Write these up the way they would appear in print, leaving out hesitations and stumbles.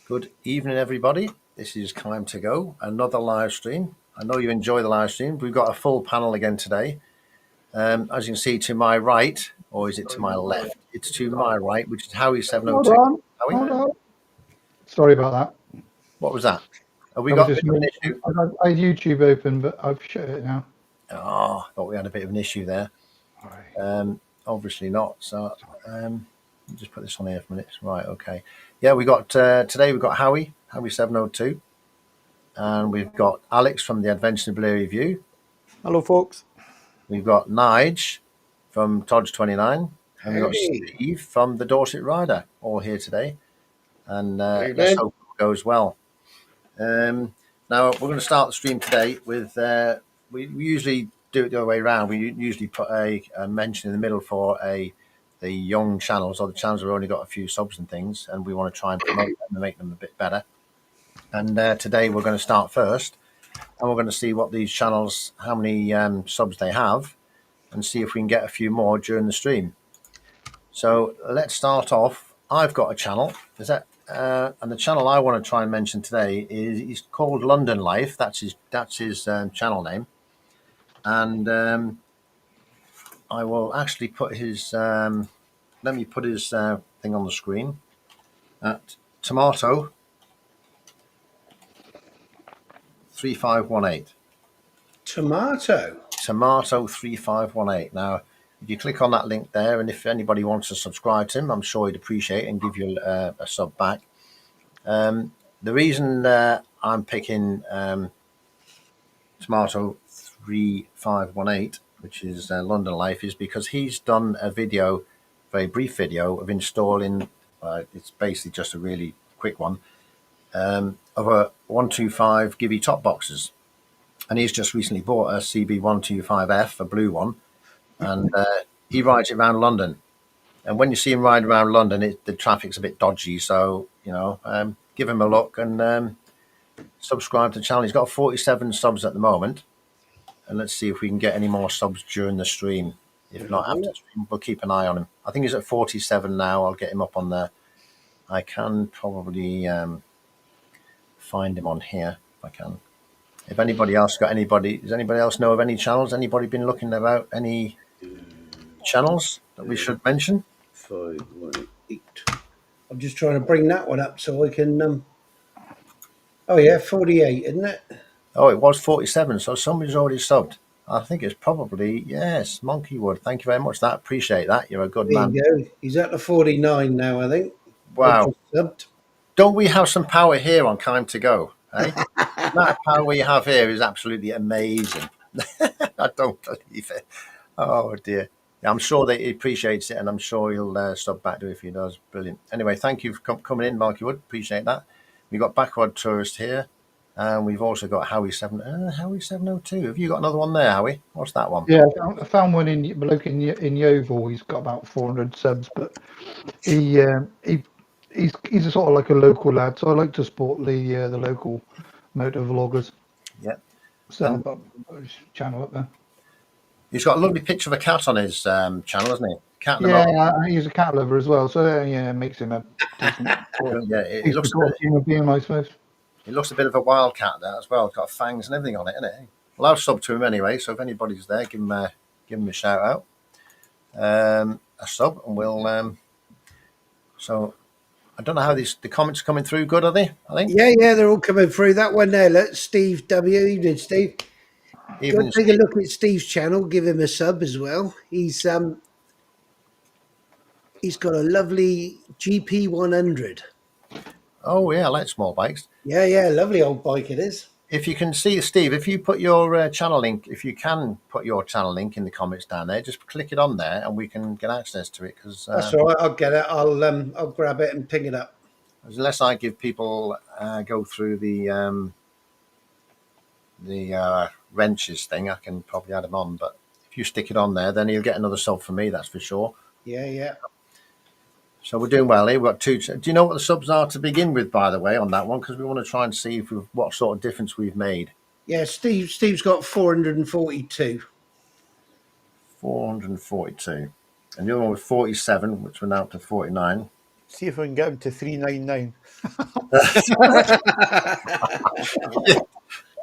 Good evening, everybody. This is Time to Go, another live stream. I know you enjoy the live stream. We've got a full panel again today. As you can see to my right, or is it to my left? It's to my right, which is Howie702. Hold Howie? on. Sorry about that. What was that? Have we I got was a bit of an issue? I had YouTube open, but I've shut it now. Oh, I thought we had a bit of an issue there. Obviously not. So let me just put this on here for a minute. Right, okay. Yeah, we got today we've got Howie702. And we've got Alex from the Adventure in Blurry View. Hello, folks. We've got Nige from Tojj29. And we've got Hey. Steve from the Dorset Rider, all here today. And let's hope it goes well. Now, we're going to start the stream today with, we usually do it the other way around. We usually put a mention in the middle for the young channels, or the channels that have only got a few subs and things, and we want to try and promote them and make them a bit better. And today we're going to start first, and we're going to see what these channels, how many subs they have, and see if we can get a few more during the stream. So let's start off. I've got a channel. And the channel I want to try and mention today is he's called London Life. That's his channel name. And I will actually put his. Let me put his thing on the screen. At Tomato 3518. Tomato 3518. Now, if you click on that link there, and if anybody wants to subscribe to him, I'm sure he'd appreciate it and give you a sub back. The reason I'm picking Tomato 3518, which is London Life, is because he's done a video, very brief video of installing. It's basically just a really quick one of a 125 Gibby top boxes. And he's just recently bought a CB125F, a blue one, and he rides it around London. And when you see him ride around London, the traffic's a bit dodgy. So, give him a look and subscribe to the channel. He's got 47 subs at the moment. And let's see if we can get any more subs during the stream. If not after the stream, we'll keep an eye on him. I think he's at 47 now. I'll get him up on there. I can probably find him on here if I can. If anybody else does anybody else know of any channels? Anybody been looking about any channels that we should mention? 518. I'm just trying to bring that one up so I can. Oh yeah, 48, isn't it? Oh, it was 47. So somebody's already subbed. I think it's probably yes, Monkeywood. Thank you very much. That appreciate that. You're a good man. There you go. He's at the 49 now, I think. Wow. Don't we have some power here on Time to Go? Eh? That power we have here is absolutely amazing. I don't believe it. Oh dear. Yeah, I'm sure that he appreciates it, and I'm sure he'll sub back to it if he does. Brilliant. Anyway, thank you for coming in, Monkeywood. Appreciate that. We've got Backward Tourist here, and we've also got Howie702. Have you got another one there, Howie? What's that one? Yeah, I found one in Yeovil. He's got about 400 subs, but he's a sort of like a local lad, so I like to support the local motor vloggers. Yeah. So I've got his channel up there. He's got a lovely picture of a cat on his channel, hasn't he? Cat. Yeah, he's a cat lover as well, so yeah, it makes him a decent. Yeah, he looks a bit, human being, I suppose. He looks a bit of a wild cat there as well. He's got fangs and everything on it, isn't it? Well, I'll sub to him anyway, so if anybody's there, give him a shout out. A sub, and we'll. So I don't know how the comments are coming through. Good, are they? I think. Yeah, they're all coming through. That one there, look, Steve W. Evening, Steve. Go take a look at Steve's channel. Give him a sub as well. He's got a lovely GP100. Oh yeah, I like small bikes. Yeah, lovely old bike it is. If you can see, Steve, if you put your channel link, if you can put your channel link in the comments down there, just click it on there, and we can get access to it. Because that's all right. I'll get it. I'll grab it and ping it up. Unless I give people go through the wrenches thing, I can probably add them on. But if you stick it on there, then you'll get another sub from me. That's for sure. Yeah. So we're doing well here. We've got two. Do you know what the subs are to begin with, by the way, on that one? Because we want to try and see what sort of difference we've made. Yeah, Steve's got 442. 442. And the other one was 47, which we're now up to 49. See if we can get him to 399.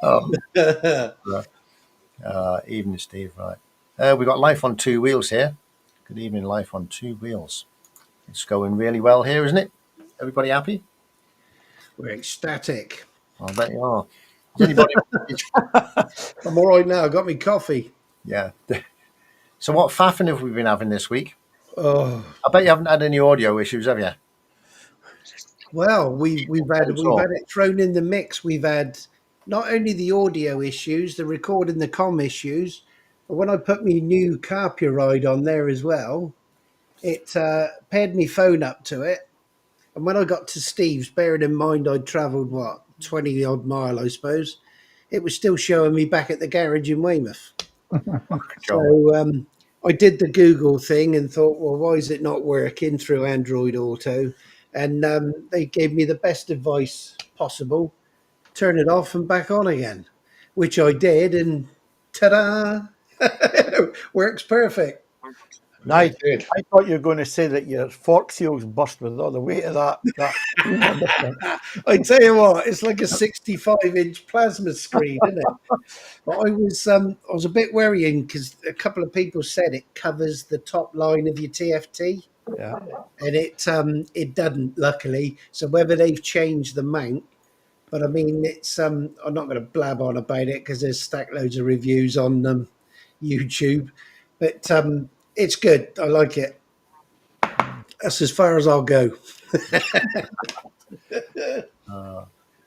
Oh, evening, Steve. Right. We've got Life on Two Wheels here. Good evening, Life on Two Wheels. It's going really well here, isn't it? Everybody happy? We're ecstatic. I bet you are. Does anybody? I'm all right now. I got me coffee. Yeah. So, what faffing have we been having this week? Oh I bet you haven't had any audio issues, have you? well, we've had That's all. it thrown in the mix. We've had not only the audio issues, the recording, the com issues, but when I put my new Carpia ride on there as well, it paired my phone up to it. And when I got to Steve's, bearing in mind I'd travelled, what, 20 odd mile, I suppose, it was still showing me back at the garage in Weymouth. So I did the Google thing and thought, well, why is it not working through Android Auto? And they gave me the best advice possible: turn it off and back on again, which I did, and ta-da, works perfect. I, Good. I thought you were going to say that your fork seals burst with all the weight of that screen on the front. I tell you what, it's like a 65-inch plasma screen, isn't it? But I was a bit worrying because a couple of people said it covers the top line of your TFT, Yeah. and it doesn't, luckily. So whether they've changed the mount, but I mean, it's I'm not going to blab on about it because there's stack loads of reviews on YouTube, but it's good. I like it. That's as far as I'll go.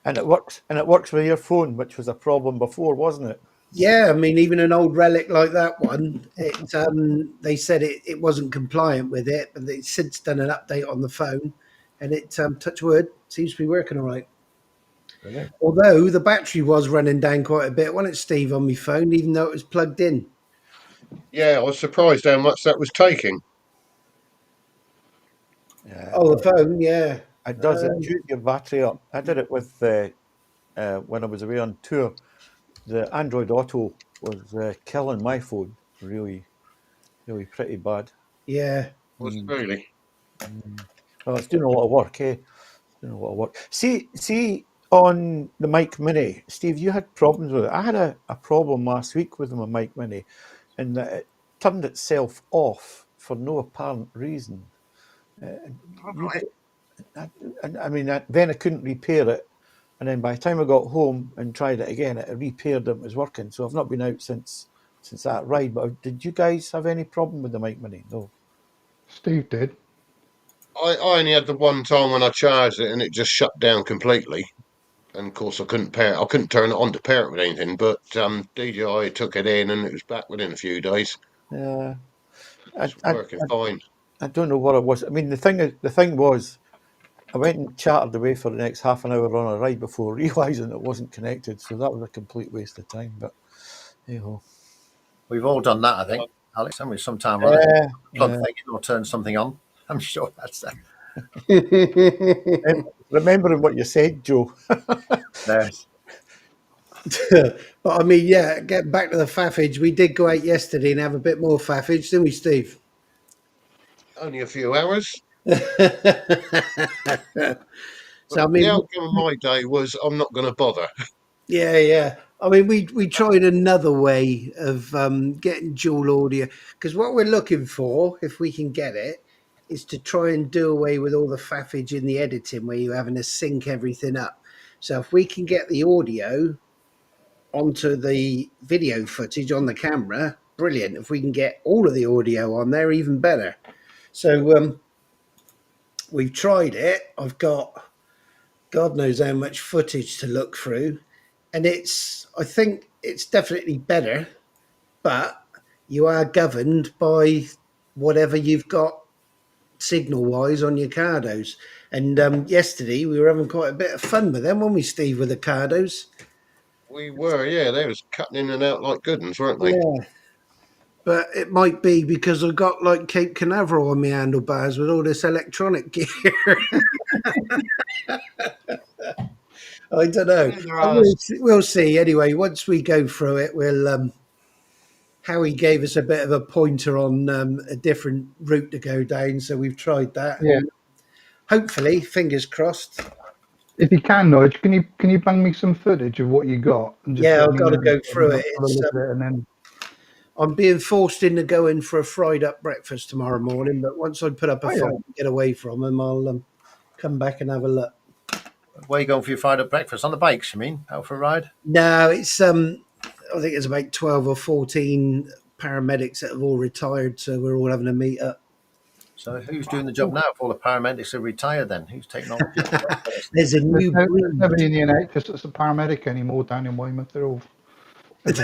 And it works. And it works with your phone, which was a problem before, wasn't it? Yeah, I mean, even an old relic like that one, they said it wasn't compliant with it, but they've since done an update on the phone, and it touch wood, seems to be working all right. Brilliant. Although the battery was running down quite a bit, wasn't it, Steve, on my phone, even though it was plugged in. Yeah, I was surprised how much that was taking. Yeah, Oh, the phone, yeah. it does. It chews your battery up. I did it with when I was away on tour. The Android Auto was killing my phone. Really, really pretty bad. Yeah. Was it really? Well, it's doing a lot of work, eh? Doing a lot of work. See, on the Mic Mini, Steve, you had problems with it. I had a problem last week with my Mic Mini, in that it turned itself off for no apparent reason. You got, I mean, then I couldn't repair it, and then by the time I got home and tried it again, it repaired it. It was working. So I've not been out since that ride. But did you guys have any problem with the Mic Mini? No. Steve did. I only had the one time when I charged it and it just shut down completely. And of course, I couldn't pair. I couldn't turn it on to pair it with anything. But DJI took it in and it was back within a few days. Yeah. It's working fine. I don't know what it was. I mean, the thing was, I went and chatted away for the next half an hour on a ride before realising it wasn't connected. So that was a complete waste of time. But hey ho. We've all done that, I think, Alex. Haven't we? Sometime or other, plug thing in or turn something on. I'm sure that's that. Remembering what you said, Joe. Yes. But I mean, yeah, getting back to the faffage, we did go out yesterday and have a bit more faffage, didn't we, Steve? Only a few hours. So I The mean, outcome of my day was I'm not going to bother. yeah. I mean, we tried another way of getting dual audio, because what we're looking for, if we can get it, is to try and do away with all the faffage in the editing where you're having to sync everything up. So if we can get the audio onto the video footage on the camera, brilliant. If we can get all of the audio on there, even better. So we've tried it. I've got God knows how much footage to look through, and I think it's definitely better, but you are governed by whatever you've got signal wise on your cardos. And yesterday we were having quite a bit of fun with them, weren't we, Steve, with the cardos? We were, yeah. They was cutting in and out like good ones, weren't they? Yeah. But it might be because I've got like Cape Canaveral on my handlebars with all this electronic gear. I don't know. We'll see. Anyway, once we go through it, we'll. Howie gave us a bit of a pointer on a different route to go down, so we've tried that. Yeah. hopefully, fingers crossed. If you can, Nige, can you bang me some footage of what you got and just Yeah, let I've me got to know? go through I'll it. have a look at it and then. I'm being forced into going for a fried up breakfast tomorrow morning, but once I put up a Oh yeah. fight and get away from them, I'll come back and have a look. Where are you going for your fried up breakfast? On the bikes, you mean? Out for a ride? No, it's I think it's about 12 or 14 paramedics that have all retired, so we're all having a meet up. So who's doing the job now? If all the paramedics are retired, then who's taking on the job? There's a new There's breed. nobody in the NHS that's a paramedic anymore down in Weymouth. They're all. There's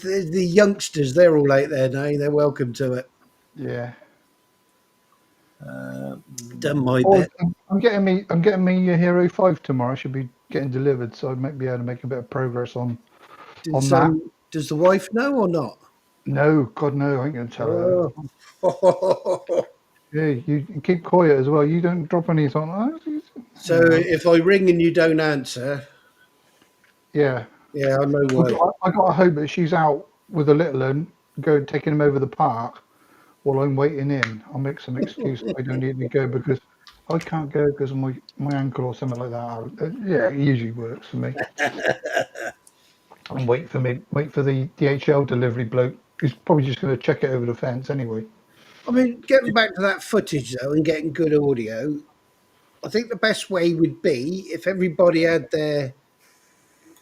the youngsters. They're all out there now. They're welcome to it. Yeah. Done my Oh, bit. I'm getting me a Hero 5 tomorrow. I should be getting delivered, so I might be able to make a bit of progress on Does that. does the wife know or not? No, God no, I ain't gonna tell her. Oh. Yeah, you keep quiet as well. You don't drop any on. So if I ring and you don't answer, Yeah, yeah, I know why. I got to hope that she's out with the little one, taking him over the park while I'm waiting in. I'll make some excuse I don't need to go because I can't go because of my ankle or something like that. Yeah, it usually works for me. And wait for the DHL delivery bloke. He's probably just going to check it over the fence anyway. I mean, getting back to that footage though and getting good audio, I think the best way would be if everybody had their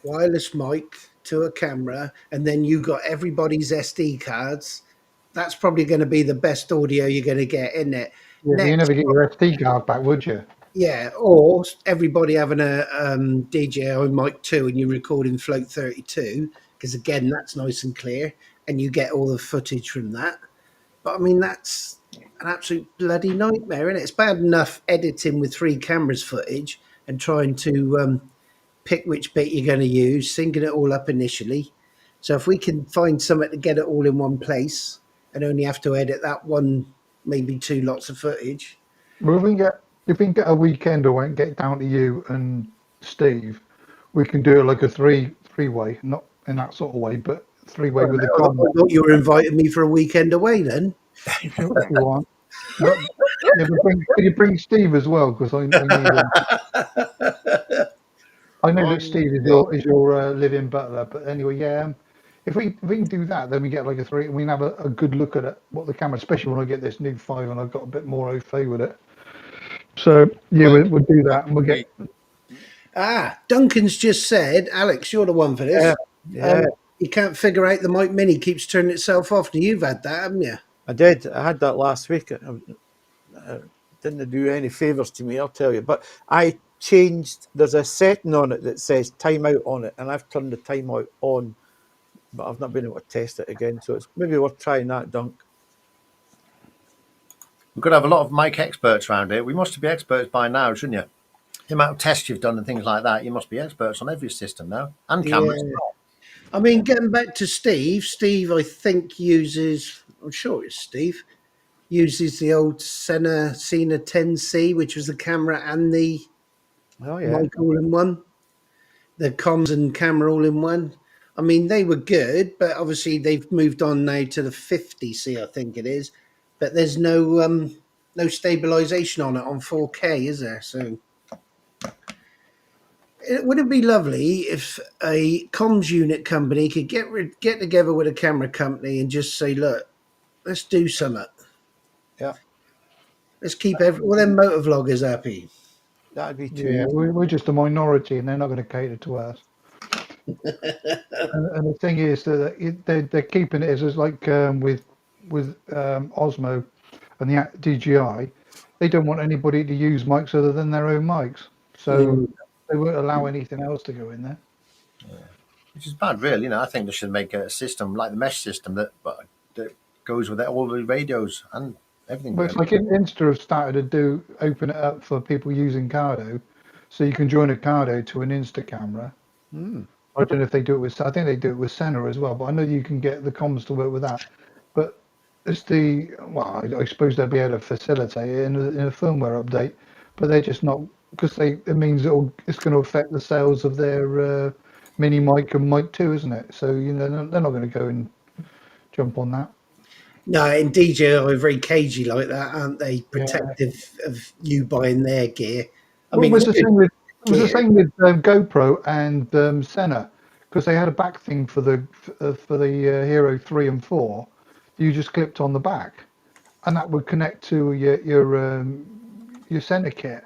wireless mic to a camera and then you got everybody's SD cards. That's probably going to be the best audio you're going to get, isn't it? Yeah, but you Next, never get your SD card back, would you? yeah, or everybody having a DJI Mic 2 and you record in Float 32, because again, that's nice and clear and you get all the footage from that. But I mean, that's an absolute bloody nightmare, isn't it? It's bad enough editing with 3 cameras footage and trying to pick which bit you're going to use, syncing it all up initially. So if we can find something to get it all in one place and only have to edit that one, maybe 2 lots of footage. Well, if we can get a weekend or get down to you and Steve, we can do it like a three-way, not in that sort of way, but three-way Well, with the I com thought you were inviting me for a weekend away then. if you want. But, yeah, but can you bring Steve as well? Because I need him. I know that I'm Steve is yeah. your living butler, but anyway, yeah. If we can do that, then we get like a three. We can have a good look at it, what the camera, especially when I get this new 5 and I've got a bit more au fait with it. So yeah, Well, we'll do that, and we'll get. Duncan's just said, Alex, you're the one for this. Yeah, You can't figure out the Mic Mini keeps turning itself off. Now you've had that, haven't you? I did. I had that last week. It didn't do any favours to me, I'll tell you. But I changed. There's a setting on it that says timeout on it, and I've turned the timeout on, but I've not been able to test it again. So it's maybe worth trying that, Dunk. We've got to have a lot of mic experts around here. We must be experts by now, shouldn't you? The amount of tests you've done and things like that, you must be experts on every system now and cameras. Yeah. I mean, getting back to Steve, I think uses, I'm sure it's Steve, uses the old Cena 10C, which was the camera and the Oh yeah, mic all in one, the comms and camera all in one. I mean, they were good, but obviously they've moved on now to the 50C, I think it is. But there's no stabilization on it on 4K, is there? So it would it be lovely if a comms unit company could get together with a camera company and just say, look, let's do something. yeah. Let's keep all them motovloggers happy. That'd be too Yeah, easy. we're just a minority, and they're not going to cater to us. And the thing is that they're keeping it as like with Osmo and the DJI. They don't want anybody to use mics other than their own mics, so Mm. they won't allow anything else to go in there. Which is bad, really. I think they should make a system like the mesh system that goes with all the radios and everything. Well, it's Really. like Insta have started to open it up for people using Cardo, so you can join a Cardo to an Insta camera. Hmm. I don't know if they do it with. I think they do it with Senna as well, but I know you can get the comms to work with that. But it's I suppose they'll be able to facilitate it in a firmware update, but they're just not because it means it's going to affect the sales of their mini mic and mic 2, isn't it? So they're not going to go and jump on that. No, and DJI are very cagey like that, aren't they? Yeah. Protective of you buying their gear. I Well, mean, it's good it was the gear. same with GoPro and Senna, because they had a back thing for the Hero 3 and 4. You just clipped on the back, and that would connect to your Senna kit.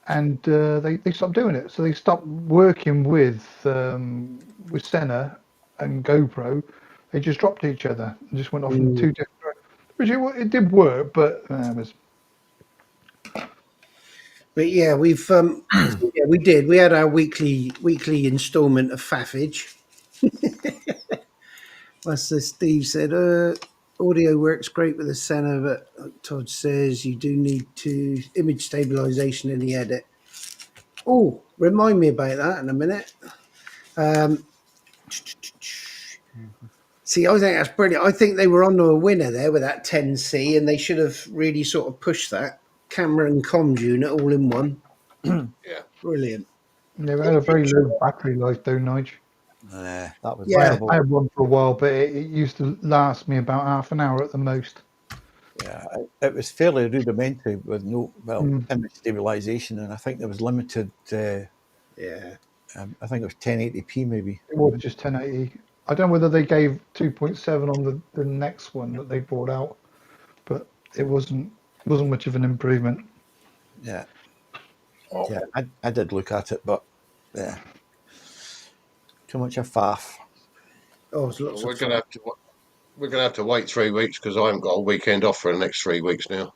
And they stopped doing it, so they stopped working with Senna and GoPro. They just dropped each other and just went off in Mm. two different. Which it did work, but it was. But yeah, yeah, we did. We had our weekly instalment of faffage. That's the Steve said. Audio works great with the Senna, but Todd says you do need to image stabilization in the edit. Oh, remind me about that in a minute. Um, See, I think that's brilliant. I think they were onto a winner there with that 10C, and they should have really sort of pushed that camera and comms unit all in one. Yeah. Brilliant. They had a very low battery life, though, Nige. That was Yeah. I had one for a while, but it used to last me about half an hour at the most. Yeah, it was fairly rudimentary with no Mm. image stabilization, and I think there was limited. Yeah. I think it was 1080p maybe. It was just 1080. I don't know whether they gave 2.7 on the next one that they brought out, but it wasn't much of an improvement. Yeah, yeah, I did look at it, but yeah, too much of faff. Oh, it's Well, lots of fun. we're gonna have to wait 3 weeks because I haven't got a weekend off for the next 3 weeks now.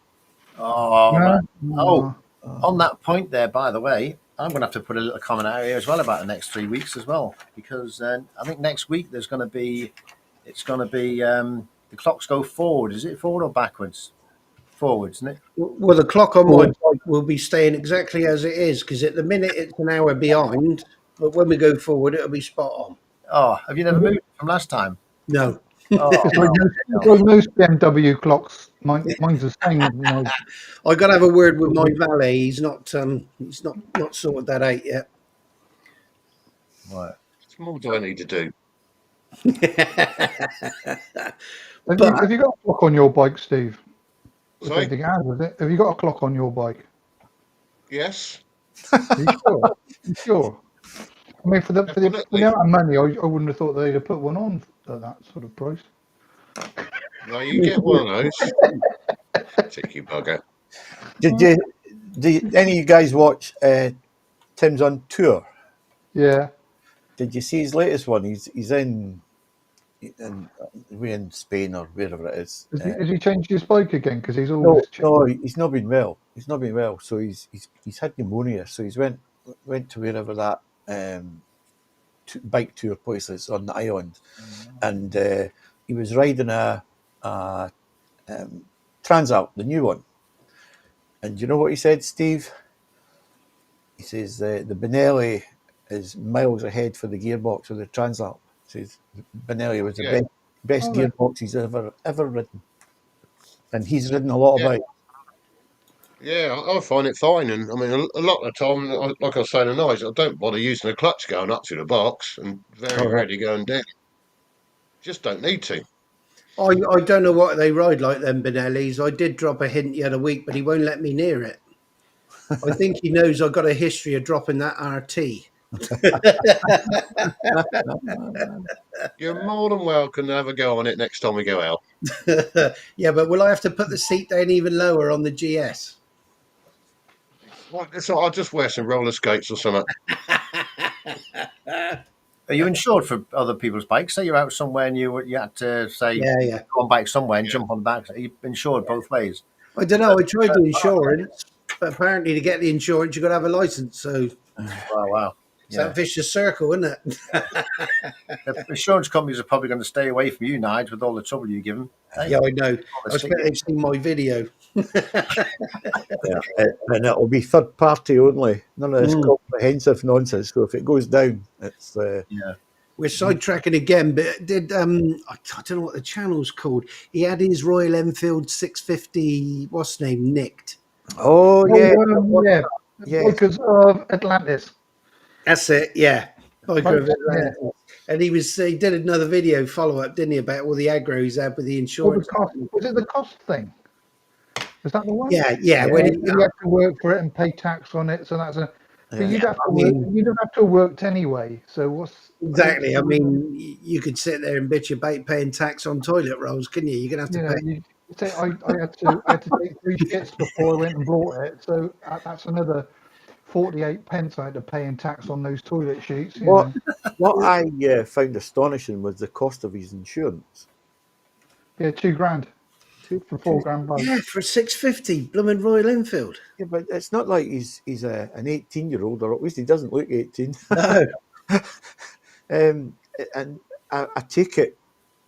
Oh, No, man. Oh, no. on that point there, by the way, I'm going to have to put a little comment out here as well about the next 3 weeks as well, because I think next week it's going to be, the clocks go forward. Is it forward or backwards? Forwards, isn't it? Well, the clock on my Forward. bike will be staying exactly as it is because at the minute it's an hour behind, but when we go forward, it'll be spot on. Oh, have you never moved from last time? No, Oh, It's like most BMW clocks. Mine's the same. Like, I got to have a word with my valet. He's not sorted that out yet. right. What more do I need to do? But have you got a clock on your bike, Steve? I don't Sorry? think it has, is it? Have you got a clock on your bike? Yes, Are you sure? You sure? I mean, for the definitely. amount of money, I wouldn't have thought they'd have put one on at that sort of price. No, you get one of those. Cheeky bugger. Did any of you guys watch Tim's on tour? Yeah. Did you see his latest one? He's in we're in Spain or wherever it is. Has he changed his bike again? Because he's No, always no, he's not been well. He's not been well. So he's had pneumonia. So he's went to wherever that bike tour place is on the island, and he was riding a Transalp, the new one. And you know what he said, Steve? He says the Benelli is miles ahead for the gearbox of the Transalp. He says Benelli was the Yeah, best Oh, right. gearbox he's ever ridden, and he's ridden a lot of yeah, bikes. yeah. I find it fine, and I mean, a lot of the time, like I was saying tonight, I don't bother using the clutch going up to the box, and very All right. rarely going down. Just don't need to. I don't know what they ride like them Benellis. I did drop a hint the other week, but he won't let me near it. I think he knows I've got a history of dropping that RT. You're more than welcome to have a go on it next time we go out. Yeah, but will I have to put the seat down even lower on the GS? Well, I'll just wear some roller skates or something. Are you insured for other people's bikes? Say you're out somewhere and you had to say Yeah. go on bike somewhere and Yeah. jump on the back. Are you insured both ways? I don't know. I tried the insurance, but apparently to get the insurance, you've got to have a license. So Wow. it's that vicious circle, isn't it? The insurance companies are probably going to stay away from you, Nige, with all the trouble you give them. Hey, Yeah, I know. all I the bet they've seen my video. Yeah, and it'll be third party only. None of this Mm. comprehensive nonsense. So if it goes down, it's Yeah. We're sidetracking again, but did I don't know what the channel's called. He had his Royal Enfield 650, what's his name, nicked. oh yeah, Yeah. yeah. Bikers of Atlantis. That's it, yeah. Biker Right. of Atlantis. And he did another video follow up, didn't he, about all the aggro he's had with the Well, the insurance. cost, was it the cost thing? Is that the one? Yeah. Yeah. When You have to work for it and pay tax on it, so that's a. But Yeah. you'd have to I work. mean, You'd have to have worked anyway. So what's exactly. I mean, you could sit there and bitch about paying tax on toilet rolls, couldn't you? You're gonna have to you know, pay. you say I had to take 3 shits before I went and bought it. So that's another 48 pence I had to pay in tax on those toilet sheets. You What know, what I found astonishing was the cost of his insurance. yeah, 2 grand Two, for two, 4 grand bike. Yeah, for 650, blooming Royal Enfield. yeah, but it's not like he's an 18-year-old, or at least he doesn't look 18. No, And I take it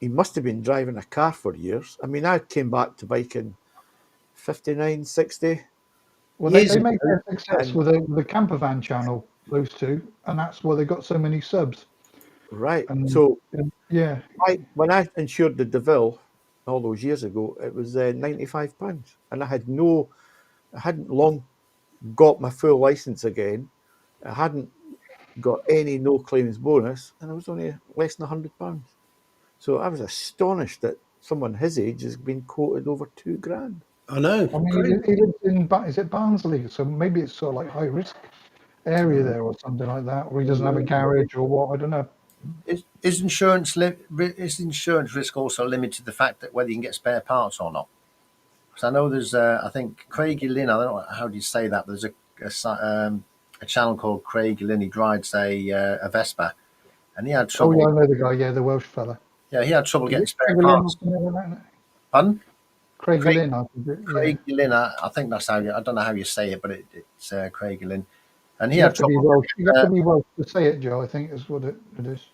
he must have been driving a car for years. I mean, I came back to biking 59, 60, Well, years they made ago. their success and with the camper van channel, those two, and that's why they got so many subs. right. And So yeah, when I insured the DeVille all those years ago, it was £95, and I hadn't long got my full license again. I hadn't got any no claims bonus, and it was only less than £100. So I was astonished that someone his age has been quoted over 2 grand. I know. I mean, Crazy. he lives in is it Barnsley? So maybe it's sort of like high risk area there or something like that, or he doesn't have a garage or what. I don't know. Is is insurance risk also limited to the fact that whether you can get spare parts or not? Because I know there's, I think Craigie Lynn. I don't know how do you say that. There's a channel called Craigie Lynn. He rides a Vespa, and he had Oh yeah, trouble. I know the guy. Yeah, the Welsh fella. Yeah, he had trouble Is getting it spare Craig Lynn or parts. something like that? Pardon? Craig Craig, Lynn, I think. Yeah, Craigie Lynn. I think that's how I don't know how you say it, but it's Craigie Lynn, and he you had have to be trouble. Welsh. You have Uh, to be Welsh to say it, Joe. I think is what it is.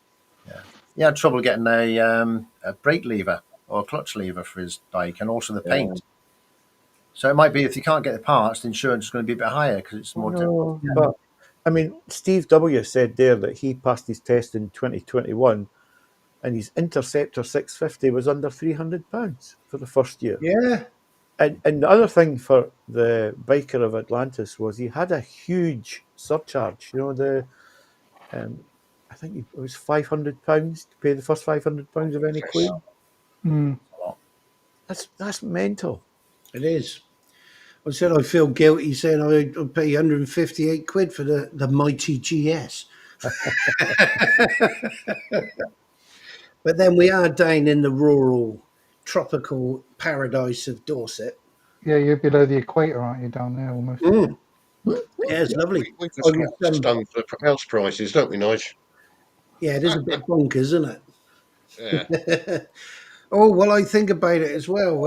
yeah, he had trouble getting a brake lever or a clutch lever for his bike, and also the Yeah. paint. So it might be if you can't get the parts, the insurance is going to be a bit higher because it's more difficult. No, but I mean, Steve W said there that he passed his test in 2021, and his Interceptor 650 was under £300 for the first year. Yeah. And the other thing for the biker of Atlantis was he had a huge surcharge. You know, I think it was £500 to pay the first £500 of any claim. Mm. That's mental. It is. I said I feel guilty saying I'd pay 158 quid for the mighty GS. But then we are down in the rural, tropical paradise of Dorset. Yeah, you're below the equator, aren't you? Down there almost. Mm. Yeah, it's lovely. We I just get was, stung for the house prices, don't we, Nige? yeah, it is a bit bonkers, isn't Yeah. it? Oh, well, I think about it as well.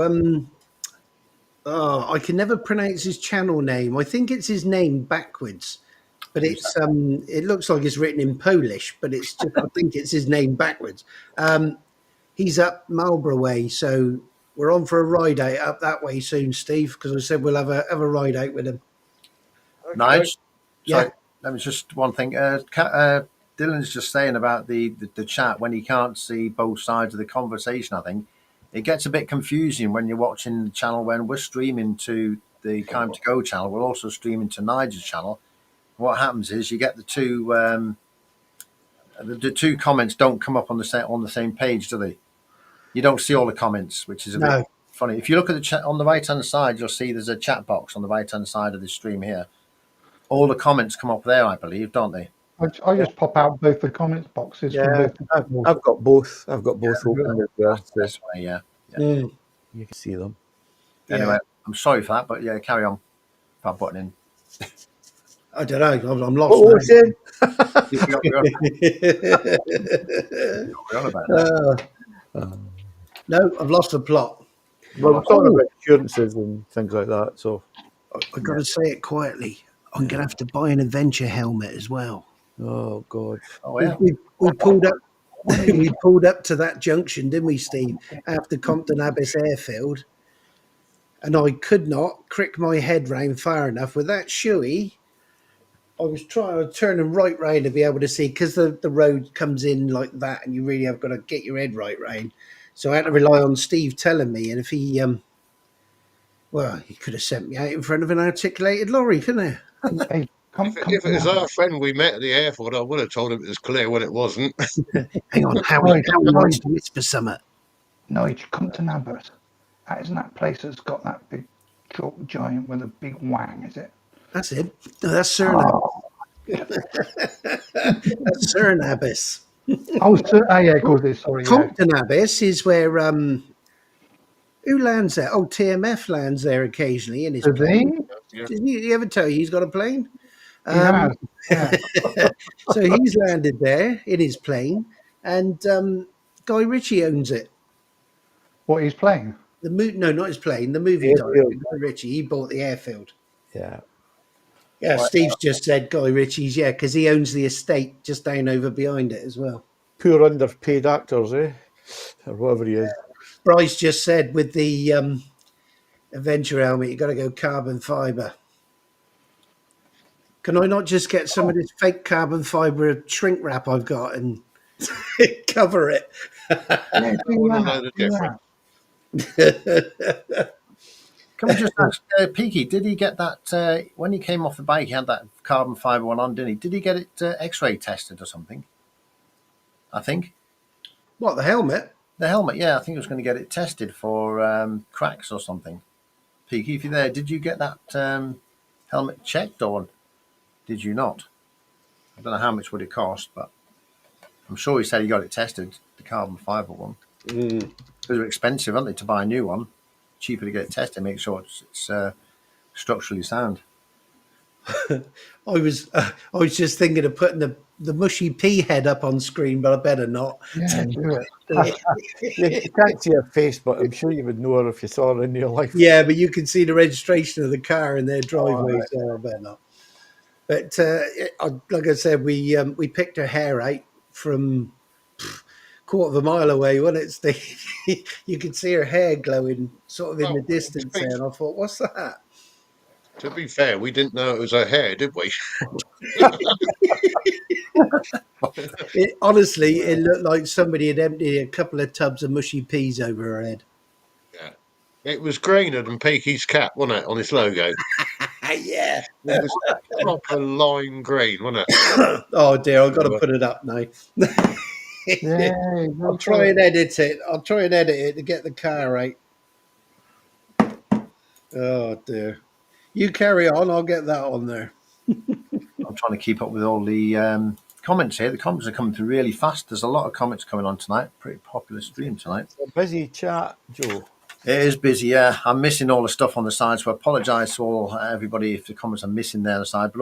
I can never pronounce his channel name. I think it's his name backwards, but it looks like it's written in Polish, but it's just I think it's his name backwards. He's up Marlborough way, so we're on for a ride out up that way soon, Steve. Because I said we'll have a ride out with him. Nice. Yeah, Sorry, let me just one thing. Dylan's just saying about the chat when he can't see both sides of the conversation. I think it gets a bit confusing when you're watching the channel when we're streaming to the Time to Go channel. We're also streaming to Nigel's channel. What happens is you get the two comments don't come up on the same page, do they? You don't see all the comments, which is a bit no, funny. If you look at the chat on the right hand side, you'll see there's a chat box on the right hand side of the stream here. All the comments come up there, I believe, don't they? I just pop out both the comments boxes from Yeah, both. I've got both. I've got both open as well, That's the so best way, yeah. Mm, you can see them. Anyway, yeah. I'm sorry for that, but yeah, carry on. If I'm butting in. I don't know. I'm lost What was now. saying? We're on about that. No, I've lost the plot. Well, we're talking Oh, about insurances and things like that. So, I got to say it quietly. I'm going to have to buy an adventure helmet as well. oh God, Oh yeah. We pulled up. We pulled up to that junction, didn't we, Steve? After Compton Abbas Airfield, and I could not crick my head round far enough with that shoey. I was turning right round to be able to see because the road comes in like that, and you really have got to get your head right round. So I had to rely on Steve telling me, and if he well, he could have sent me out in front of an articulated lorry, couldn't he? Hey, If it was our friend we met at the airport, I would have told him it was clear when it wasn't. Hang on, Howie wants to whisper something. Nige, come to Nabbers. That isn't that place that's got that big chalk giant with a big wang, is it? That's it. No, that's Suriname. Oh, That's Surinabis. yeah, of course it is. Sorry, yeah. Compton Abyss is where who lands there? Oh, TMF lands there occasionally in his Does plane. he? Yeah. Did he ever tell you he's got a plane? He has. Yeah. So he's landed there in his plane, and Guy Ritchie owns it. What he's playing? No, not his plane. The movie Airfield. director, Guy Ritchie. He bought the airfield. Yeah. Yeah, Well, Steve's just said Guy Ritchie's. Yeah, because he owns the estate just down over behind it as well. Poor underpaid actors, eh? Or whatever he is. Bryce just said with the Adventure helmet, you got to go carbon fiber. Can I not just get some of this fake carbon fiber shrink wrap I've got and cover it? Yeah, I do wouldn't that. know the Do difference. that. Can we just ask Peaky, did he get that when he came off the bike? He had that carbon fiber one on, didn't he? Did he get it X-ray tested or something? I think What, the helmet? the helmet. Yeah, I think he was going to get it tested for cracks or something. Peaky, if you're there, did you get that helmet checked or did you not? I don't know how much would it cost, but I'm sure he said he got it tested, the carbon fiber one. Mm. They're expensive, aren't they, to buy a new one? Cheaper to get it tested, make sure it's structurally sound. I was just thinking of putting the mushy pea head up on screen, but I better not. Yeah, do it. You can't see her face, but I'm sure you would know her if you saw her in real life. Yeah, but you can see the registration of the car in their driveway, so I better not. But like I said, we picked her hair out from quarter of a mile away, wasn't it? You could see her hair glowing sort of in the distance there, and I thought, what's that? To be fair, we didn't know it was her hair, did we? Honestly, it looked like somebody had emptied a couple of tubs of mushy peas over her head. Yeah. It was greener than Peaky's cap, wasn't it, on his logo? Yeah. It was proper lime green, wasn't it? Oh dear, I've got to put it up now. Yeah, I'll try and edit it. I'll try and edit it to get the car right. Oh dear. You carry on, I'll get that on there. I'm trying to keep up with all the comments here. The comments are coming through really fast. There's a lot of comments coming on tonight. Pretty popular stream tonight. It's a busy chat, Joe. It is busy, yeah. I'm missing all the stuff on the side, so I apologise to all everybody if the comments are missing there on the side. But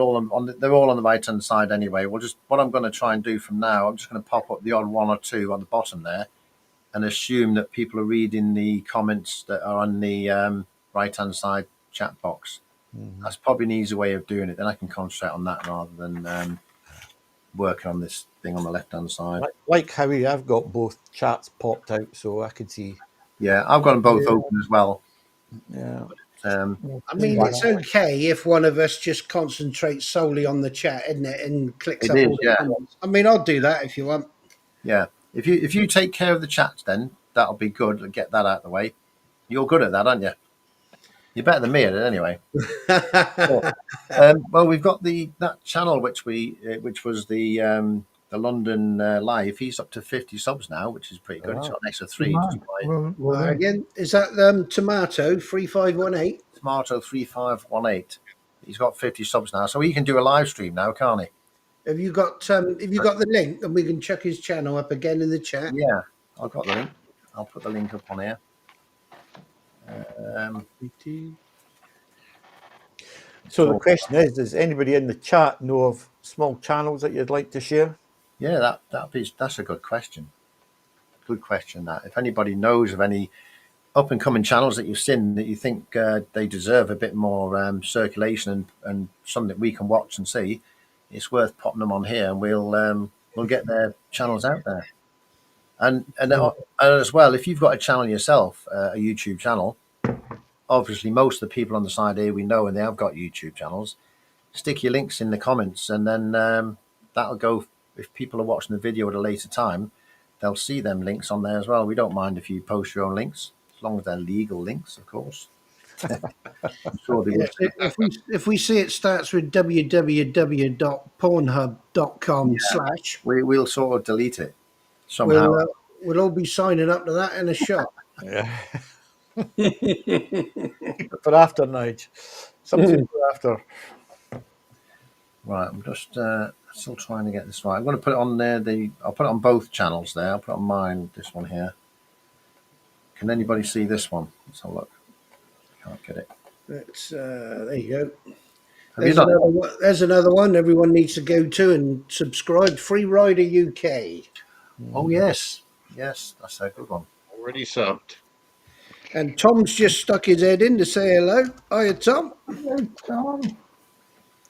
they're all on the right hand side anyway. What I'm going to try and do from now, I'm just going to pop up the odd one or two on the bottom there, and assume that people are reading the comments that are on the right hand side chat box. Mm-hmm. That's probably an easy way of doing it. Then I can concentrate on that rather than working on this thing on the left hand side. Like Howie, I've got both chats popped out, so I could see. Yeah, I've got them both open as well. Yeah. I mean, it's okay if one of us just concentrates solely on the chat, isn't it, and clicks up all the comments. I mean, I'll do that if you want. Yeah, if you take care of the chats, then that'll be good. Get that out of the way. You're good at that, aren't you? You're better than me at it, anyway. Well, we've got that channel which was the London live. He's up to 50 subs now, which is pretty good. He's got an extra 3. Again, is that Tomato 3518? Tomato 3518. He's got 50 subs now, so he can do a live stream now, can't he? Have you got the link, and we can chuck his channel up again in the chat? Yeah, I've got the link. I'll put the link up on here. So the question is, does anybody in the chat know of small channels that you'd like to share? Yeah, that's a good question. Good question. That if anybody knows of any up and coming channels that you've seen that you think they deserve a bit more circulation and something that we can watch and see, it's worth popping them on here, and we'll get their channels out there. And as well, if you've got a channel yourself, a YouTube channel, obviously most of the people on the side here we know, and they have got YouTube channels. Stick your links in the comments, and then that'll go. If people are watching the video at a later time, they'll see them links on there as well. We don't mind if you post your own links, as long as they're legal links, of course. I'm sure they Yeah, will. if we see it starts with www.pornhub.com slash, We'll sort of delete it somehow. we'll all be signing up to that in a shop. Yeah. Keep it for after, Nige. Something for after. Right, I'm just still trying to get this right. I'm going to put it on there. I'll put it on both channels there. I'll put it on mine, this one here. Can anybody see this one? Let's have a look. Can't get it. There you go. Have you done it? There's another one everyone needs to go to and subscribe. Free Rider UK. Oh, yes. Yes, that's a good one. Already subbed. And Tom's just stuck his head in to say hello. Hiya, Tom. Hello, Tom.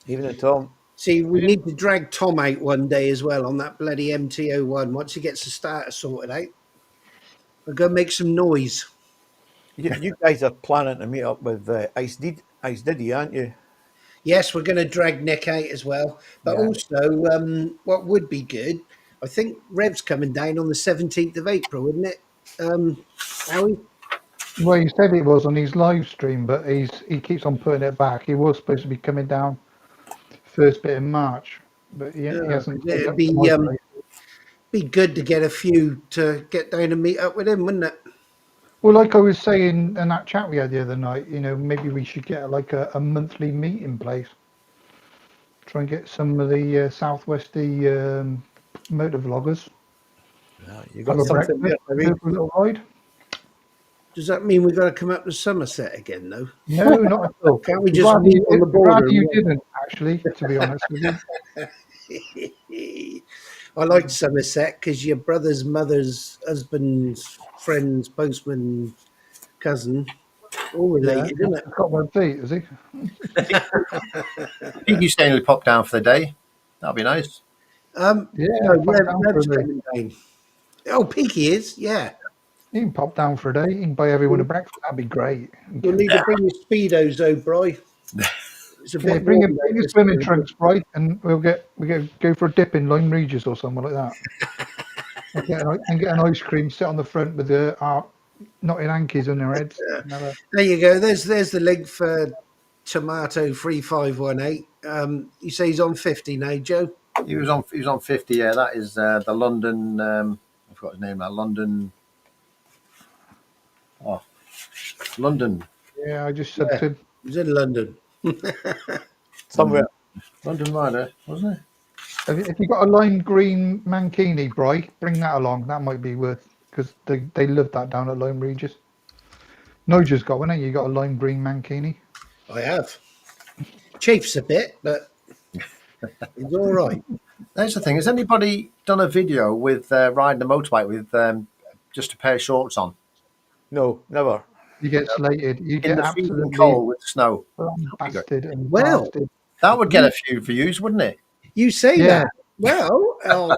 Evening, Tom. See, we need to drag Tom out one day as well on that bloody MT01 once he gets the starter sorted out. We'll go make some noise. You guys are planning to meet up with Ice Diddy, aren't you? Yes, we're going to drag Nick out as well. But Yeah. also, what would be good, I think Rev's coming down on the 17th of April, isn't it? Howie? Well, he said it was on his live stream, but he keeps on putting it back. He was supposed to be coming down first bit in March, but he hasn't. It'd be good to get a few to get down and meet up with him, wouldn't it? Well, like I was saying in that chat we had the other night, maybe we should get like a monthly meet in place. Try and get some of the southwesty motor vloggers. Yeah, you Have got a something breakfast, there, go maybe? for a little ride. Does that mean we've got to come up to Somerset again, though? No, not at all. Can't we I'd just rather meet you on the did- border? rather you didn't, actually, to be honest with you. I like Somerset because your brother's mother's husband's friend's postman cousin, all related, Yeah, isn't it? he's got 1 feet, has he? I think he's saying he'll pop down for the day. That'd be nice. Yeah, No, pop down for Rev's a day. coming down. Oh, Peaky is, yeah. You can pop down for a day. You can buy everyone a breakfast. That'd be great. You'll need to bring your speedos, though, Bri. It's a Yeah, bit bring warm your swimming trunks, right? And we go for a dip in Lyme Regis or something like that. and get an ice cream, sit on the front with our knotted hankies on their heads. There you go. There's the link for Tomato 3518. You say he's on 50 now, Joe? He was on 50. Yeah, that is the London. I forgot his name now. London. Oh, London. Yeah, I just said to him, He's in London. Somewhere. London Rider, wasn't it? if you got a lime green mankini, Bri, bring that along. That might be worth, because they love that down at Lyme Regis. Nigel's got one, ain't you? You got a lime green mankini. I have. Chafes a bit, but it's all right. There's the thing. Has anybody done a video with riding a motorbike with just a pair of shorts on No, never. You get slated. You in get the freezing absolutely cold with snow? blasted and Well, blasted. That would get a few views, wouldn't it? You say Yeah. that. Well,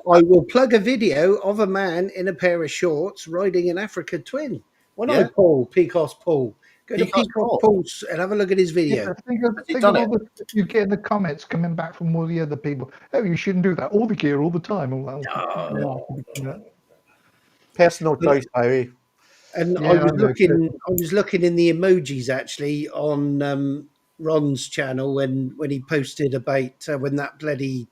I will plug a video of a man in a pair of shorts riding an Africa Twin. When I Yeah. pull Pecos Paul, go to Pecos Pecos Paul. Paul's and have a look at his video. Yeah, think Has he of done all it? the stuff you get in the comments coming back from all the other people. Oh, you shouldn't do that. All the gear, all the time. All that. Personal choice, Harry. And Yeah, I know, I was looking in the emojis actually on Ron's channel when he posted about when that bloody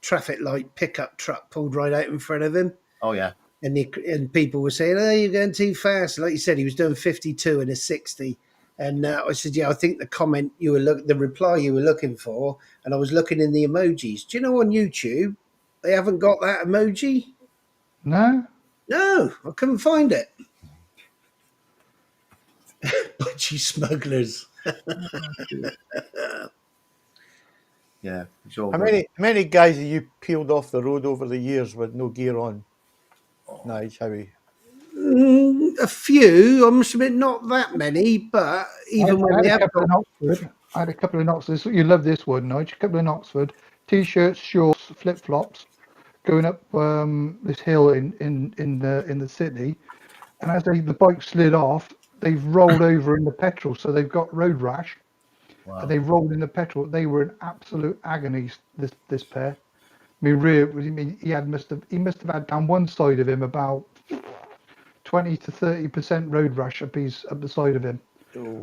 traffic light pickup truck pulled right out in front of him. Oh yeah. And people were saying, "Oh, you're going too fast." Like you said, he was doing 52 and a 60. And I said, "Yeah, I think the reply you were looking for." And I was looking in the emojis. Do you know on YouTube they haven't got that emoji? No? No, I couldn't find it. Budgie smugglers. Yeah. It's all How good. many guys have you peeled off the road over the years with no gear on? Nice, Harry. A few, I must admit, not that many, but even when they have got I had a couple in Oxford. You love this one, Nige. A couple in Oxford. T-shirts, shorts, flip-flops, going up this hill in the city. And as the bike slid off, they've rolled over in the petrol, so they've got road rash. Wow. And they rolled in the petrol. They were in absolute agony. This pair. I mean, he must have had down one side of him about 20 to 30% road rash up the side of him.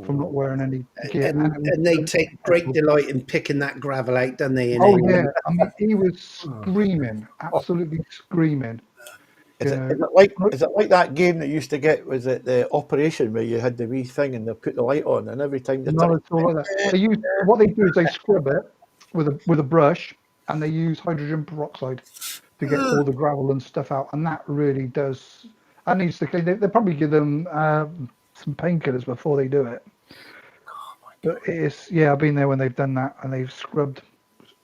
from not Oh, wearing any gear. And they take great delight in picking that gravel out, don't they? And Oh then, yeah, I mean he was screaming, absolutely screaming. is You it know, is it like that game that used to get, was it the Operation, where you had the wee thing and they put the light on, and every time they not touch at all like that. They use what they do is they scrub it with a brush, and they use hydrogen peroxide to get all the gravel and stuff out, and that really does. That needs to clean. They probably give them some painkillers before they do it. But it's yeah, I've been there when they've done that, and they've scrubbed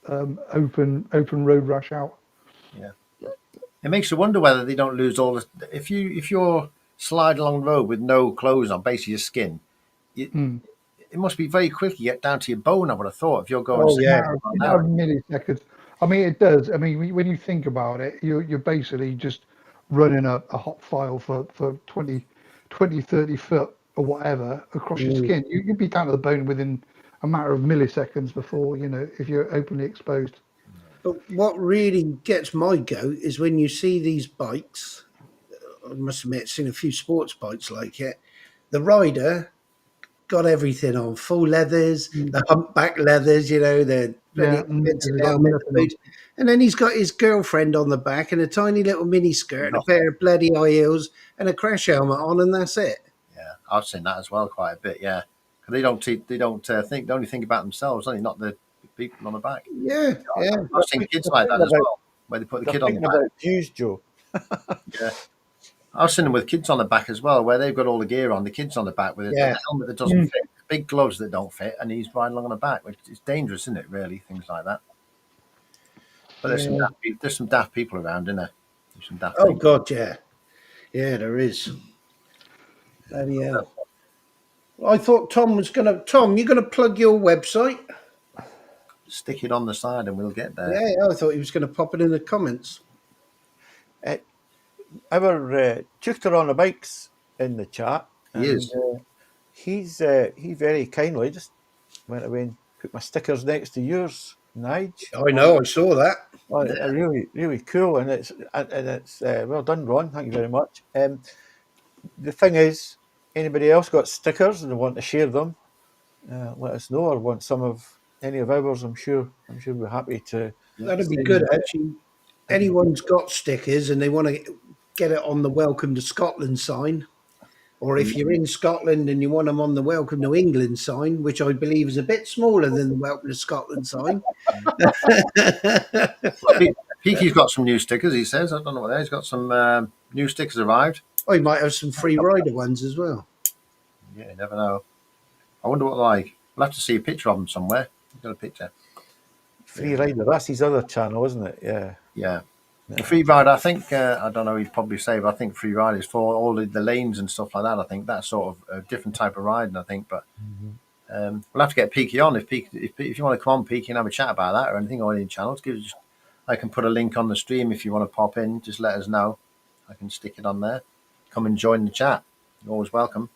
open road rash out. Yeah. It makes you wonder whether they don't lose all the. If you're sliding along the road with no clothes on, basically your skin, you, Mm. it must be very quick. You get down to your bone. I would have thought if you're going oh 60 yeah, miles an Matter of hour. milliseconds. I mean, it does. I mean, when you think about it, you're basically just running a hot file for 20, 30 foot or whatever across your Mm. skin. You'd be down to the bone within a matter of milliseconds before, if you're openly exposed. But what really gets my goat is when you see these bikes. I must admit, I've seen a few sports bikes like it. The rider got everything on, full leathers, Mm. the humpback leathers, the bloody Yeah, expensive they've got helmet, the nothing on. boots. And then he's got his girlfriend on the back in a tiny little mini skirt and a Nothing. pair of bloody high heels and a crash helmet on, and that's it. Yeah, I've seen that as well quite a bit. Yeah, 'cause they only think about themselves, only not the people on the back. Yeah, yeah. I've seen kids like that as well, where they put the they're kid on the thinking back. about views, Joe. Yeah, I've seen them with kids on the back as well, where they've got all the gear on, the kids on the back with Yeah. the helmet that doesn't fit, big gloves that don't fit, and he's riding along on the back, which is dangerous, isn't it? Really, things like that. But Yeah. there's some daft people around, isn't there? There's some daft Oh people. God, yeah. Yeah, there is. Bloody hell. I thought Tom was gonna Tom, you're gonna plug your website? Stick it on the side, and we'll get there. Yeah, I thought he was gonna pop it in the comments. Uh, our tutor on the bikes in the chat, He and is. he very kindly just went away and put my stickers next to yours, Nige. I know, I saw that. Oh, really, really cool, and it's well done, Ron. Thank you very much. The thing is, anybody else got stickers and they want to share them, let us know, or want some of any of ours. I'm sure we're happy to. That'd be send good them. actually. Anyone's got stickers and they want to get it on the Welcome to Scotland sign, or if you're in Scotland and you want them on the Welcome to England sign, which I believe is a bit smaller than the Welcome to Scotland sign. Well, Peaky's got some new stickers. He says, I don't know what that is. He's got some new stickers arrived. I might have some free rider ones as well. Yeah, you never know. I wonder what they're like. We'll have to see a picture of them somewhere. We've got a picture. Free Rider. That's his other channel, isn't it? Yeah. Yeah. The free ride, I think, I don't know, he'd probably say, but I think free ride is for all the lanes and stuff like that. I think that's sort of a different type of riding, I think. But we'll have to get Peaky on. If you want to come on, Peaky, and have a chat about that or anything on any channels, I can put a link on the stream if you want to pop in. Just let us know. I can stick it on there. Come and join the chat. You're always welcome.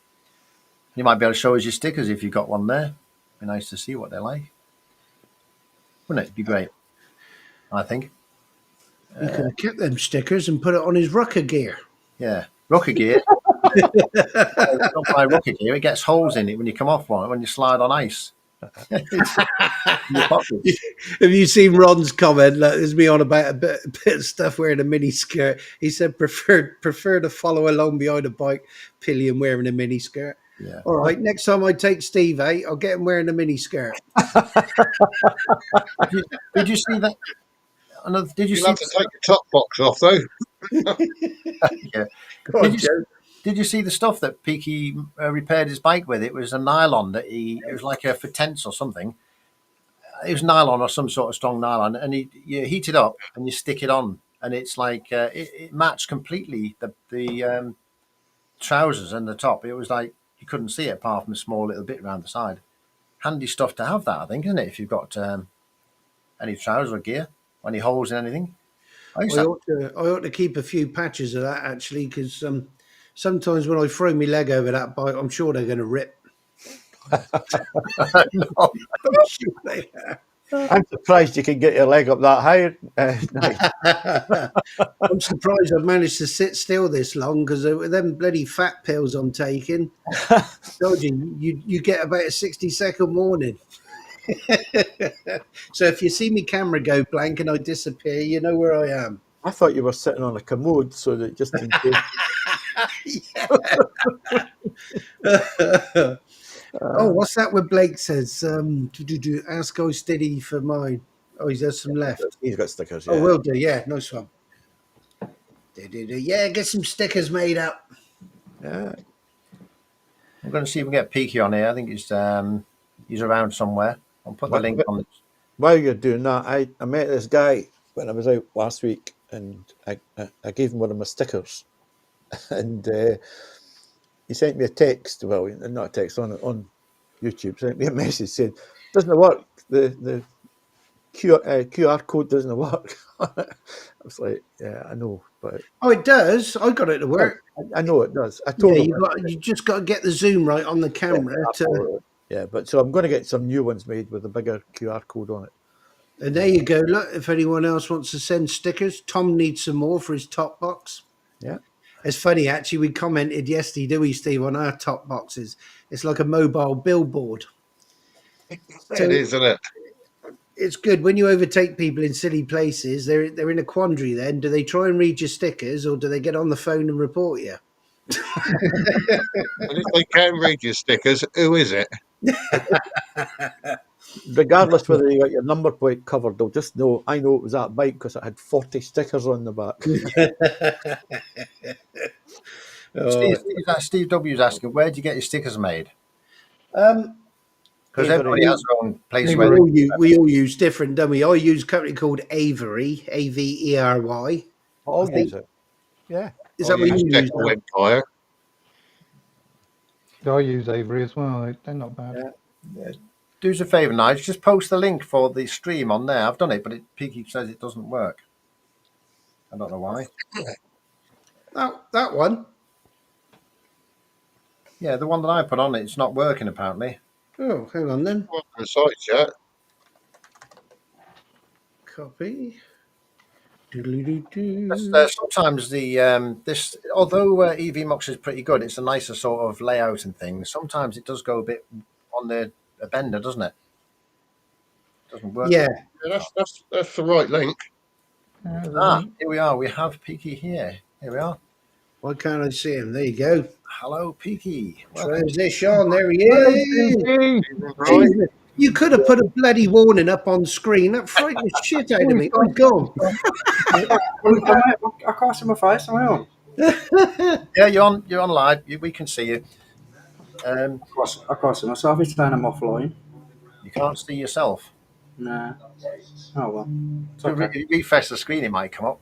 You might be able to show us your stickers if you've got one there. Be nice to see what they're like. Wouldn't it? It'd be great, I think. He could have kept them stickers and put it on his rucker gear. Yeah. Rocket gear. Don't buy rocket gear. It gets holes in it when you come off one, when you slide on ice. In your pockets. Have you seen Ron's comment? Like, there's me on about a bit of stuff wearing a mini skirt. He said prefer to follow along behind a bike pillion wearing a mini skirt. Yeah. All right, next time I take Steve out, I'll get him wearing a mini skirt. Did you see that? Did you You'll see? have to take your top box off, though. Yeah. Go on, Did you, Joe. did you see the stuff that Peaky repaired his bike with? It was a nylon it was like for tents or something. It was nylon or some sort of strong nylon, and you heat it up and you stick it on, and it's like it matched completely the trousers and the top. It was like you couldn't see it apart from a small little bit around the side. Handy stuff to have that, I think, isn't it? If you've got any trousers or gear, any holes in anything. I used I to ought to keep a few patches of that actually, because sometimes when I throw my leg over that bike, I'm sure they're going to rip. no, I'm sure they are. I'm surprised you can get your leg up that high. Nice. I'm surprised I've managed to sit still this long because of them bloody fat pills I'm taking. Told you get about a 60-second warning. So if you see me camera go blank and I disappear, you know where I am. I thought you were sitting on a commode so that just in case. Oh, what's that? Where Blake says, ask I steady for mine. Oh, he has some left. He's got stickers, Oh, yeah. will do. Yeah, nice one. Yeah, get some stickers made up. Yeah. I'm going to see if we can get Peaky on here. I think he's around somewhere. I'll put the link on this. While you're doing that, I met this guy when I was out last week, and I gave him one of my stickers, and he sent me a text. Well, not a text on YouTube. Sent me a message saying, "Doesn't work. The QR code doesn't work." I was like, "Yeah, I know, but Oh, it does. I got it to work. I know it does." I Yeah, told him. you just got to get the zoom right on the camera. Yeah, but so I'm going to get some new ones made with a bigger QR code on it. And there you go. Look, if anyone else wants to send stickers, Tom needs some more for his top box. Yeah. It's funny, actually. We commented yesterday, do we, Steve, on our top boxes? It's like a mobile billboard. It So is, isn't it? it's good when you overtake people in silly places. They're in a quandary. Then do they try and read your stickers, or do they get on the phone and report you? And if they can read your stickers, who is it? Regardless whether you got your number plate covered, they'll just know. I know it was that bike because it had 40 stickers on the back. Steve W is asking, where do you get your stickers made? Um, Because Avery. everybody has their own place we where all use different, don't we? I use a company called Avery, Avery. I'll I think- use it. Yeah. Is that what you use? Deco Empire. I use Avery as well. They're not bad. do us a favour, Nigel, just post the link for the stream on there. I've done it, but Peaky says it doesn't work. I don't know why. That one. Yeah, the one that I put on it's not working apparently. Oh, hang on then. On the side chat. Copy. Sometimes this, although EV Mux is pretty good, it's a nicer sort of layout and things. Sometimes it does go a bit on a bender, doesn't it? Doesn't work. Yeah. That's the right link. Here we are. We have Peaky here. Here we are. Why can't I see him? There you go. Hello, Peaky. Transition. There he is. Right. Jesus, you could have put a bloody warning up on screen. That frightened the shit out of me. Oh, God. I can't see my face. Am I on? Yeah, you're on. You're on live. We can see you. I can't see myself. It's saying I'm offline. You can't see yourself. Nah. Oh well. It's If okay. you refresh the screen, it might come up.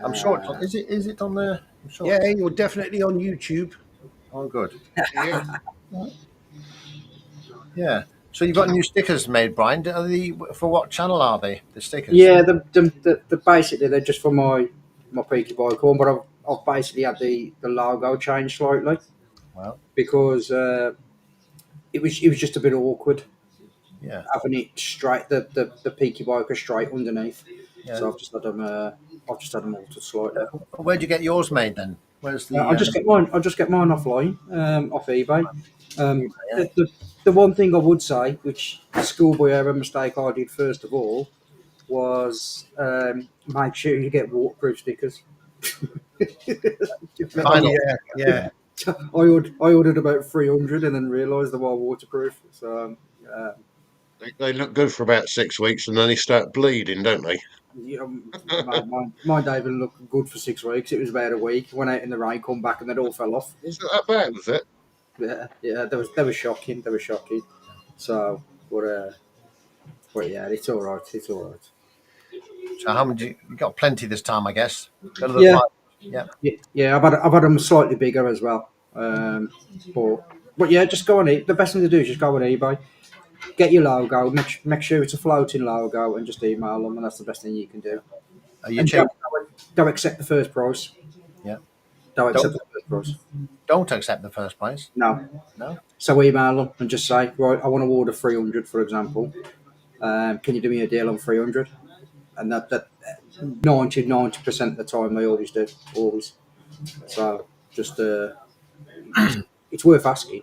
I'm sure. Is it on there? I'm sure. Yeah, you're definitely on YouTube. Oh, good. Yeah. Yeah. So you've got new stickers made, Brian. For what channel are they? The stickers. Yeah, the basically they're just for my Peaky Bike one, but I've basically had the logo changed slightly. Well. Because it was just a bit awkward. Yeah. Having it straight, the Peaky Biker straight underneath. Yeah. So I've just had them altered slightly. Where'd you get yours made then? Where's the? I just get mine offline, off eBay. Yeah. The one thing I would say, which schoolboy error mistake I did first of all, was make sure you get waterproof stickers. Final. Yeah. I ordered about 300 and then realised they were waterproof. So They look good for about 6 weeks and then they start bleeding, don't they? yeah, my day didn't look good for 6 weeks. It was about a week. Went out in the rain, come back, and it all fell off. Is it that bad, was it? Yeah, they were shocking. They were shocking. So, but yeah, it's all right. It's all right. So how much you got? Plenty this time, I guess. Yeah. Yeah. Yeah. I've had them slightly bigger as well. But yeah, just go on eBay. The best thing to do is just go on eBay, get your logo, make sure it's a floating logo, and just email them, and that's the best thing you can do. Are you And cheap? don't accept the first price. Yeah. Don't accept the first price. Don't accept the first price. No. No. So email them and just say, right, I want to order 300, for example. Can you do me a deal on 300? And that 90% of the time they always do, always. So just it's worth asking.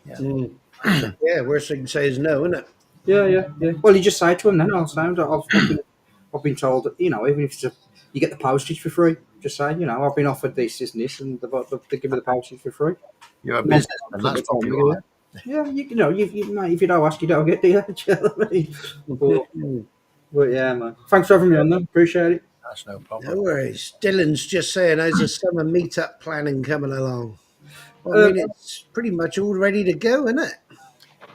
Yeah. Mm. Yeah, worst thing to say is no, isn't it? Yeah. Well, you just say to them then. I've been told that, even if you get the postage for free, just say, I've been offered this and this, and they give me the postage for free. You're a 99% businessman, of that's the time probably they do why. it. Yeah, mate, if you don't ask, you don't get, do you? Do you know what I mean? But yeah, man. Thanks for having me on, then. Appreciate it. That's no No problem. worries. Dylan's just saying, how's the summer meetup planning coming along? Well, I Uh, mean, it's pretty much all ready to go, isn't it?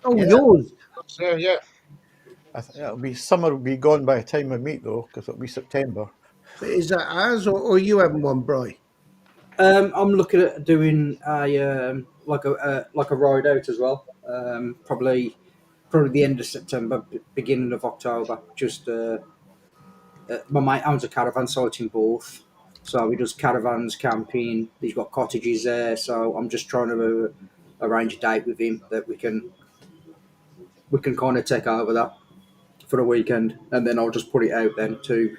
Oh, Yeah. yours. So yeah, It'll be summer will be gone by the time we meet though, because it'll be September. Is that ours or you having one, Bry? I'm looking at doing a ride out as well. Probably the end of September, beginning of October. Just my mate owns a caravan site in Bourth, so he does caravans, camping. He's got cottages there, so I'm just trying to arrange a date with him that we can kind of take over that for a weekend, and then I'll just put it out then to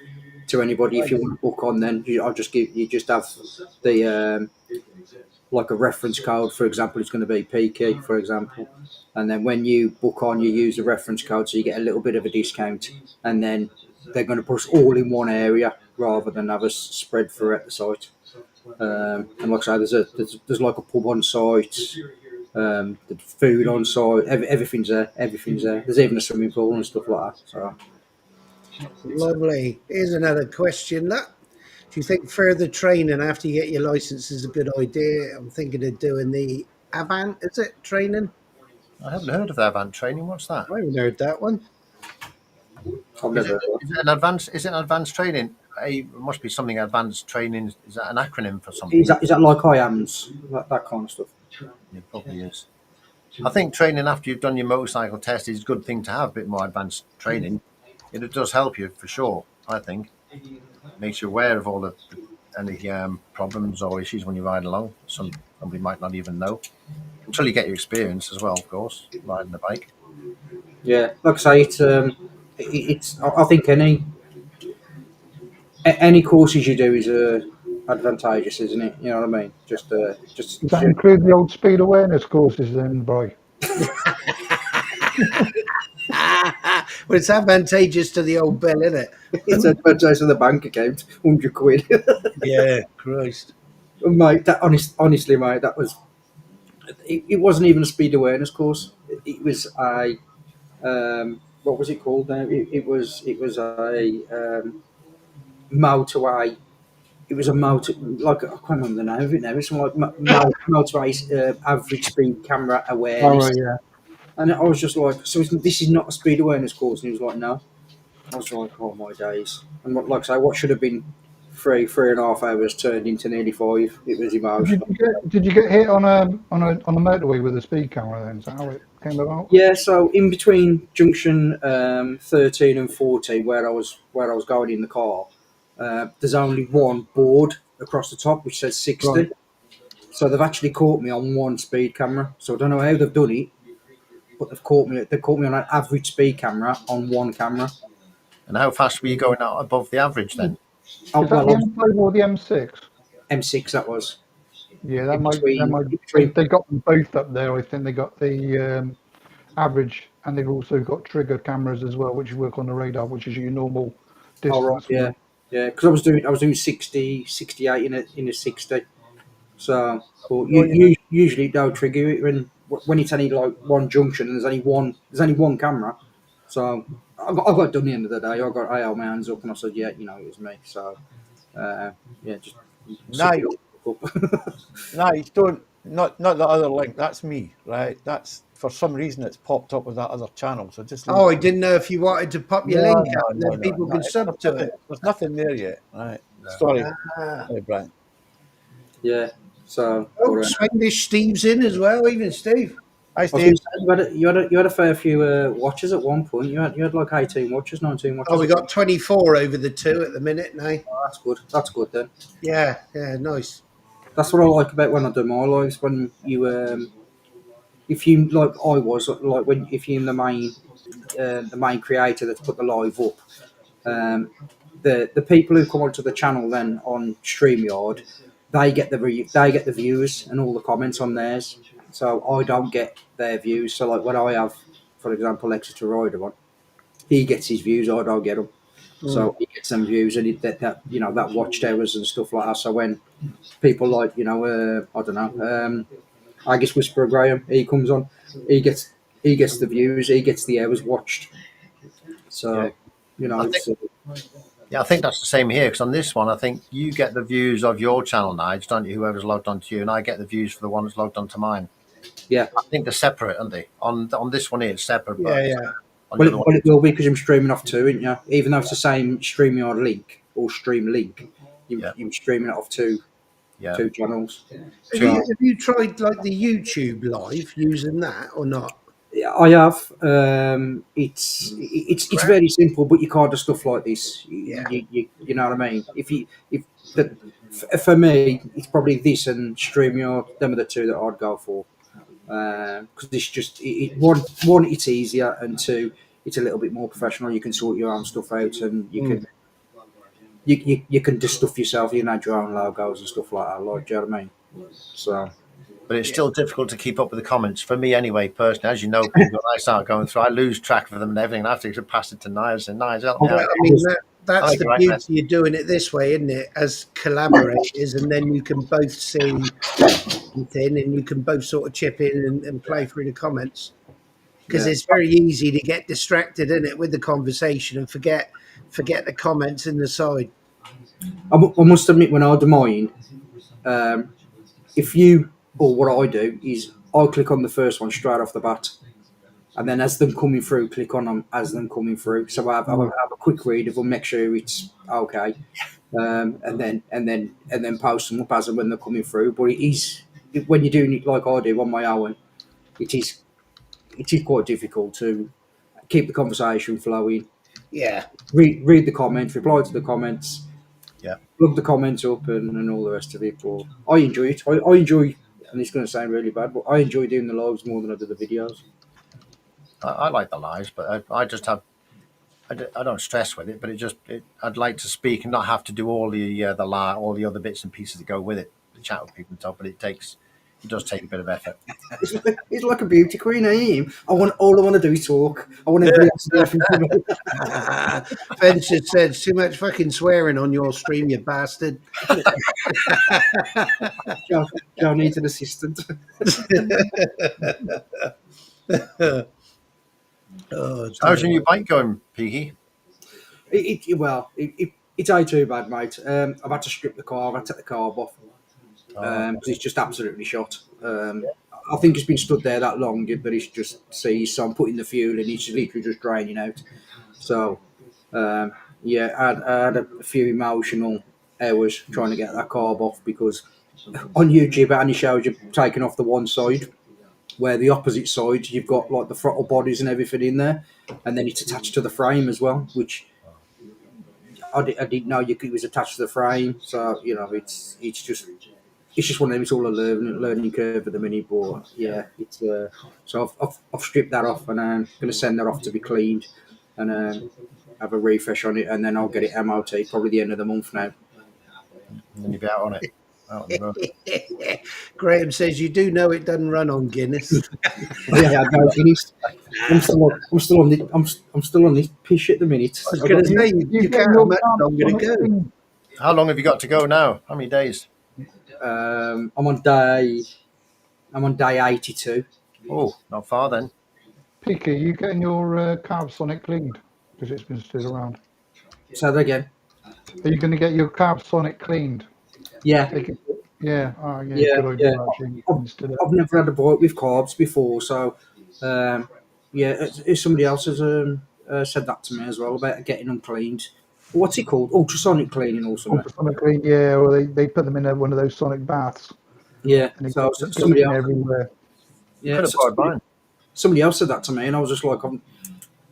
anybody. If you want to book on, then I'll just give you just have the like a reference code. For example, it's going to be PK, for example, and then when you book on, you use the reference code, so you get a little bit of a discount, and then they're going to put us all in one area rather than have us spread throughout the site. And like I say, there's like a pub on site, the food on site, everything's there. Everything's there. There's even a swimming pool and stuff like that. So Lovely. Here's another question. That do you think further training after you get your license is a good idea? I'm thinking of doing the Avant. Is it training? I haven't heard of the Avant training. What's that? I haven't heard that one. I've Is never it heard of is it an advanced? Is it an advanced training? It must be something advanced training. Is that an acronym for it. Is something? that like I am's that kind of stuff? It probably is. I think training after you've done your motorcycle test is a good thing to have. A bit more advanced training. It does help you for sure. I think makes you aware of all the any problems or issues when you ride along. Somebody might not even know until you get your experience as well. Of course, riding the bike. Yeah, like I say, it's. I think any courses you do is advantageous, isn't it? You know what I mean? Just Does that include the old speed awareness courses then, Bry? Well, it's advantageous to the old bill, isn't it? it's advantageous for the bank account, £100. Yeah, Christ. Mate, honestly, mate, that was. It wasn't even a speed awareness course. It was a what was it called now? It was a motorway. It was a motor, like I can't remember the name of it now. It's like motorway average speed camera Oh, awareness. right, yeah. And I was just like, so this is not a speed awareness course. And he was like, no. I was like, oh my days. And like I say, what should have been 3.5 hours turned into nearly 5. It was emotional. Did you get hit on a motorway with a speed camera then? Is that how it came about? Yeah, so in between junction 13 and 14, where I was going in the car, there's only one board across the top which says 60. Right. So they've actually caught me on one speed camera. So I don't know how they've done it, but they've caught me. They caught me on an average speed camera on one camera. And how fast were you going out above the average then? Oh Is that well, the I was M5 or the M6? M6. That was Yeah, in between. In between. they got them both up there. I think they got the average, and they've also got trigger cameras as well, which work on the radar, which is your normal Oh right, distance. yeah, yeah. Because I was doing 60, 68 in a 60. So, but usually they'll trigger it when it's only like one junction and there's only one camera. So I got done at the end of the day. I held my hands up and I said, yeah, it was me. So yeah, just suck it Night, up. night, don't not the other link. That's me, right? That's for some reason it's popped up with that other channel. So just leave Oh, I it. didn't know if you wanted to pop your No, link no, up and no, then no, people no. can sub to it. There's nothing there yet, right? No. Sorry, Ah. sorry, Brian. Yeah. So, Oh, Swedish Steve's in as well. Even Steve. Hi, I was Steve. going to say you had a fair few watches at one point. You had like 18 watches, 19 watches. Oh, we got 24 over the 2 at the minute now. Oh, that's good. That's good then. Yeah, nice. That's what I like about when I do my lives. When you if you like I was like when if you're in the main the main creator that's put the live up. The people who come onto the channel then on StreamYard, they get the views and all the comments on theirs. So I don't get their views. So like when I have, for example, Exeter Rider on, he gets his views. I don't get them. So he gets some views and that that watched hours and stuff like that. So when people like I don't know, I guess Whisperer Graham, he comes on, he gets the views, he gets the hours watched. So I it's think, I think that's the same here, because on this one, I think you get the views of your channel, Nige, don't you? Whoever's logged onto you, and I get the views for the one that's logged onto mine. yeah. I think they're separate, aren't they? On this one here, it's separate, Yeah, but yeah. on the Well, other one, it will be because I'm streaming off two, isn't you? Even though it's the same StreamYard link or stream link, yeah, you're streaming it off two yeah. channels. Have So you tried like the YouTube live using that or not? yeah, I have. It's very simple, but you can't do stuff like this. Yeah. You know what I mean? If the, for me, it's probably this and StreamYard. Them are the two that I'd go for. Because it's just one, it's easier, and two, it's a little bit more professional. You can sort your own stuff out, and you can do stuff yourself. You can add your own logos and stuff like that. Like, do you know what I mean? So But it's still difficult to keep up with the comments for me, anyway. Personally, as you know, people, when I start going through, I lose track of them and everything. And I have to pass it to Niles and Niles, help me Well, out. I mean that's Like, the right, beauty of doing it this way, isn't it? As collaborators, and then you can both see everything, and you can both sort of chip in and play through the comments. Because yeah. it's very easy to get distracted in it with the conversation and forget the comments in the side. I must admit, when I do mine, if you or what I do is I click on the first one straight off the bat, and then as them coming through, click on them as them coming through. So I have a quick read of them, make sure it's okay, and then post them up as and when they're coming through. But it is when you're doing it like I do on my own, it is quite difficult to keep the conversation flowing. Yeah. Read the comments, reply to the comments, Yeah, plug the comments up, and all the rest of it. But I enjoy it. I enjoy, and it's going to sound really bad, but I enjoy doing the lives more than I do the videos. I like the lives, but I just have. I don't stress with it, but I'd like to speak and not have to do all all the other bits and pieces that go with it, the chat with people and stuff. But it does take a bit of effort. It's like a beauty queen, I am. All I want to do is talk. I want everybody else to do everything for me. Fencer said too much fucking swearing on your stream, you bastard. Joe needs an assistant. Oh, How's your new bike going, Peaky? It's ain't too bad, mate. I've had to strip the car. I've had to take the carb off because it's just absolutely shot. I think it's been stood there that long that it's just seized. So I'm putting the fuel in. It's literally just draining out. So yeah, I had a few emotional hours trying to get that carb off because on YouTube it only shows you taking off the one side, where the opposite side you've got like the throttle bodies and everything in there, and then it's attached to the frame as well, which I didn't know it was attached to the frame. So it's just one of them. It's all a learning curve at the minute, but yeah, it's so I've stripped that off, and I'm going to send that off to be cleaned and have a refresh on it, and then I'll get it MOT probably the end of the month now. And then you'll be out on it. Out on the road. Graham says you do know it doesn't run on Guinness. Yeah, no, Guinness. I'm still on this pish at the minute. I was going to say you can't have much longer to go. How long have you got to go now? How many days? I'm on day 82. Oh, not far then. Picky, you getting your carb sonic cleaned because it's been stood around? Say that again. Are you going to get your carb sonic cleaned? Yeah. Yeah. Oh, yeah. Yeah, Good idea, yeah. actually. I've never had a bike with carbs before, so yeah, somebody else has said that to me as well about getting them cleaned. What's it called? Ultrasonic cleaning or something. Ultrasonic clean, yeah. Or they put them in one of those sonic baths. Yeah. And So it gets somebody in else. everywhere. Yeah. Could have borrowed mine. Somebody else said that to me, and I was just like,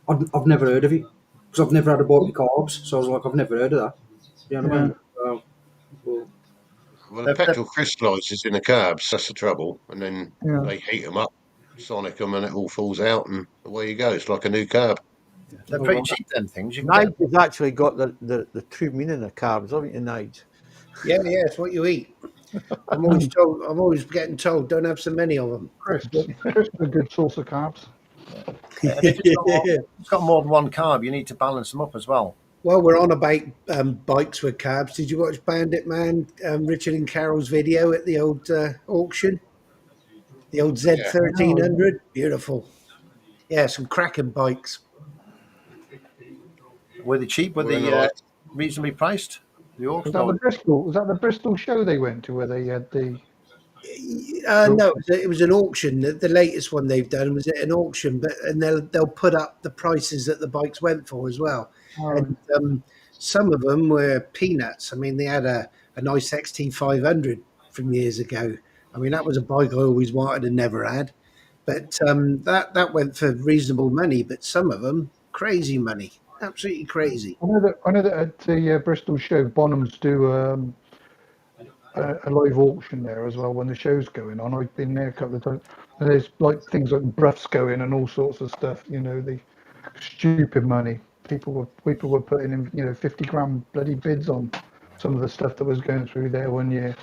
I've never heard of it because I've never had a bike with carbs. So I was like, I've never heard of that. You know what I mean? So, Well, the petrol crystallises in the carbs. That's the trouble, and then Yeah. they heat them up, sonic them, and it all falls out, and away you go. It's like a new carb. They're pretty cheap, them things. You can Nige get. has actually got the true meaning of carbs, haven't you, Nige? Yeah, it's what you eat. I'm always told. I'm always getting told, don't have so many of them. Crisps. Crisps are a good source of carbs. And if it's got more than one carb, you need to balance them up as well. Well, we're on about bikes with cabs. Did you watch Bandit Man, Richard and Carol's video at the old auction? The old Yeah. Z1300? Beautiful. Yeah, some cracking bikes. Were they cheap? Were We're in they the light. reasonably priced? The Was auction? that the Bristol? Was that the Bristol show they went to where they had the? No, it was an auction. The latest one they've done was at an auction, but and they'll put up the prices that the bikes went for as well. Oh, And some of them were peanuts. I mean, they had a nice XT500 from years ago. I mean, that was a bike I always wanted and never had. But that went for reasonable money. But some of them, crazy money, absolutely crazy. I know that at the Bristol show, Bonhams do a live auction there as well when the show's going on. I've been there a couple of times. And there's like things like bruffs going and all sorts of stuff. You know, the stupid money. People were putting in 50 grand bloody bids on some of the stuff that was going through there one year.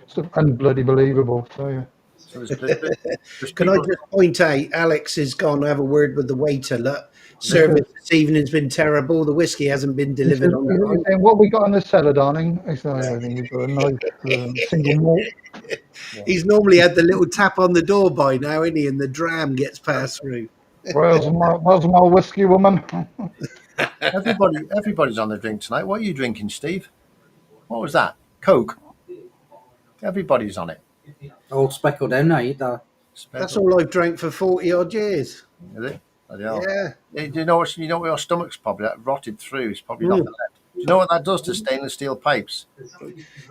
It's unbloody believable. So yeah. So there's Can I people. just point out, Alex has gone to have a word with the waiter. Look, service this evening's been terrible. The whiskey hasn't been delivered on time. And what we got in the cellar, darling? I said, I think we've got a nice single malt. He's normally had the little tap on the door by now, isn't he? And the dram gets passed through. Where's my whiskey, woman? Everybody's on the drink tonight. What are you drinking, Steve? What was that? Coke. Everybody's on it. Old speckled hen, I eat that. That's all I've drank for 40 odd years. Is it? Bloody hell. Yeah. You know what? You know your stomach's probably rotted through. It's probably nothing left. Do you know what that does to stainless steel pipes?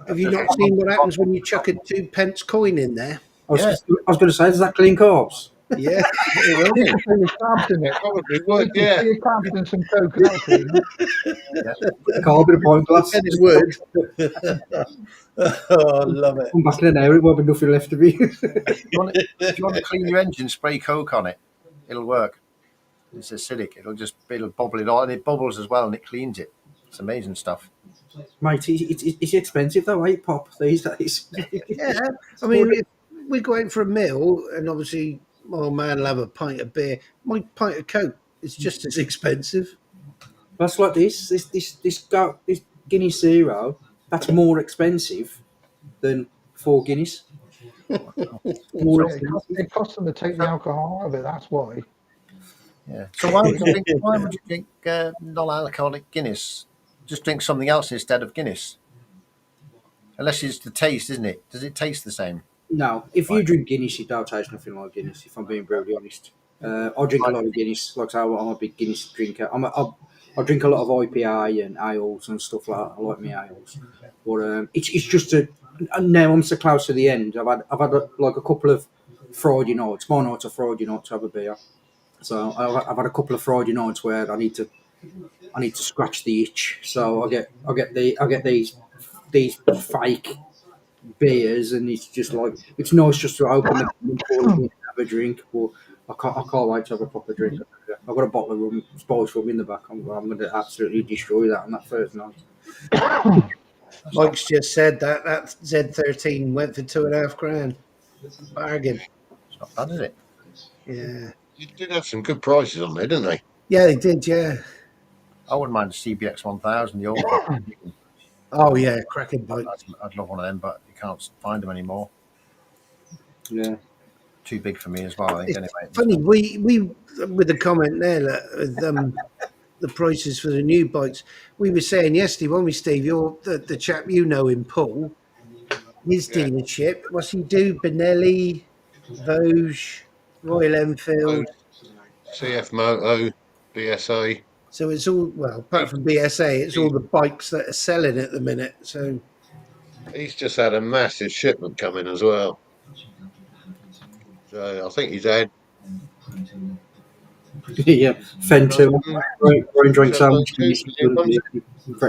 Have you not seen what happens when you chuck a 2 pence coin in there? I was going to say, does that clean corpse? Yeah. It will do. Your carbs in it. Probably would, yeah. Your carbs in some coke and that'll clean it. Carb in a pint glass. And it's wood. Oh, I love it. Come back in an hour, it won't be nothing left of you. If you want to clean your engine, spray Coke on it. It'll work. It's acidic. It'll bubble it all, and it bubbles as well, and it cleans it. It's amazing stuff. Mate, it's expensive though, right? Pop these days. Yeah. I mean, if we go out for a meal, and obviously, my old man will have a pint of beer. My pint of Coke is just as expensive. That's like this Guinness Zero. That's more expensive than 4 Guinness. More expensive. It costs them to take the alcohol out of it. That's why. Yeah. So why would you drink non-alcoholic Guinness? Just drink something else instead of Guinness. Unless it's the taste, isn't it? Does it taste the same? No, if you drink Guinness, it don't taste nothing like Guinness. If I'm being brutally honest, I drink a lot of Guinness. Like I say, I'm a big Guinness drinker. I drink a lot of IPA and ales and stuff like that. I like my ales, but it's just now I'm so close to the end. I've had like a couple of Friday nights. My nights are Friday nights to have a beer. So I've had a couple of Friday nights where I need to scratch the itch. So I get these fake beers, and it's just like it's nice just to open them and pour it in and have a drink. But I can't wait to have a proper drink. I've got a bottle of rum, Spanish rum in the back. I'm going to absolutely destroy that on that first night. Mike's just said that Z13 went for £2.5 grand. Bargain. It's not bad, is it? Yeah. You did have some good prices on there, didn't they? Yeah, they did. Yeah. I wouldn't mind a CBX 1000, the old one. Oh yeah, cracking bike. I'd love one of them, but you can't find them anymore. Yeah. Too big for me as well, I think. Anyway, Funny, we with the comment there with the prices for the new bikes. We were saying yesterday, weren't we, Steve? You're the chap you know in Paul. His dealership. What's he do? Benelli, Tojj, Royal Enfield. CF Moto, BSA. So it's all apart from BSA, it's all the bikes that are selling at the minute. So He's just had a massive shipment coming as well. So I think he's had Yeah, Fenton. Brian drank so much Guinness, Guinness. he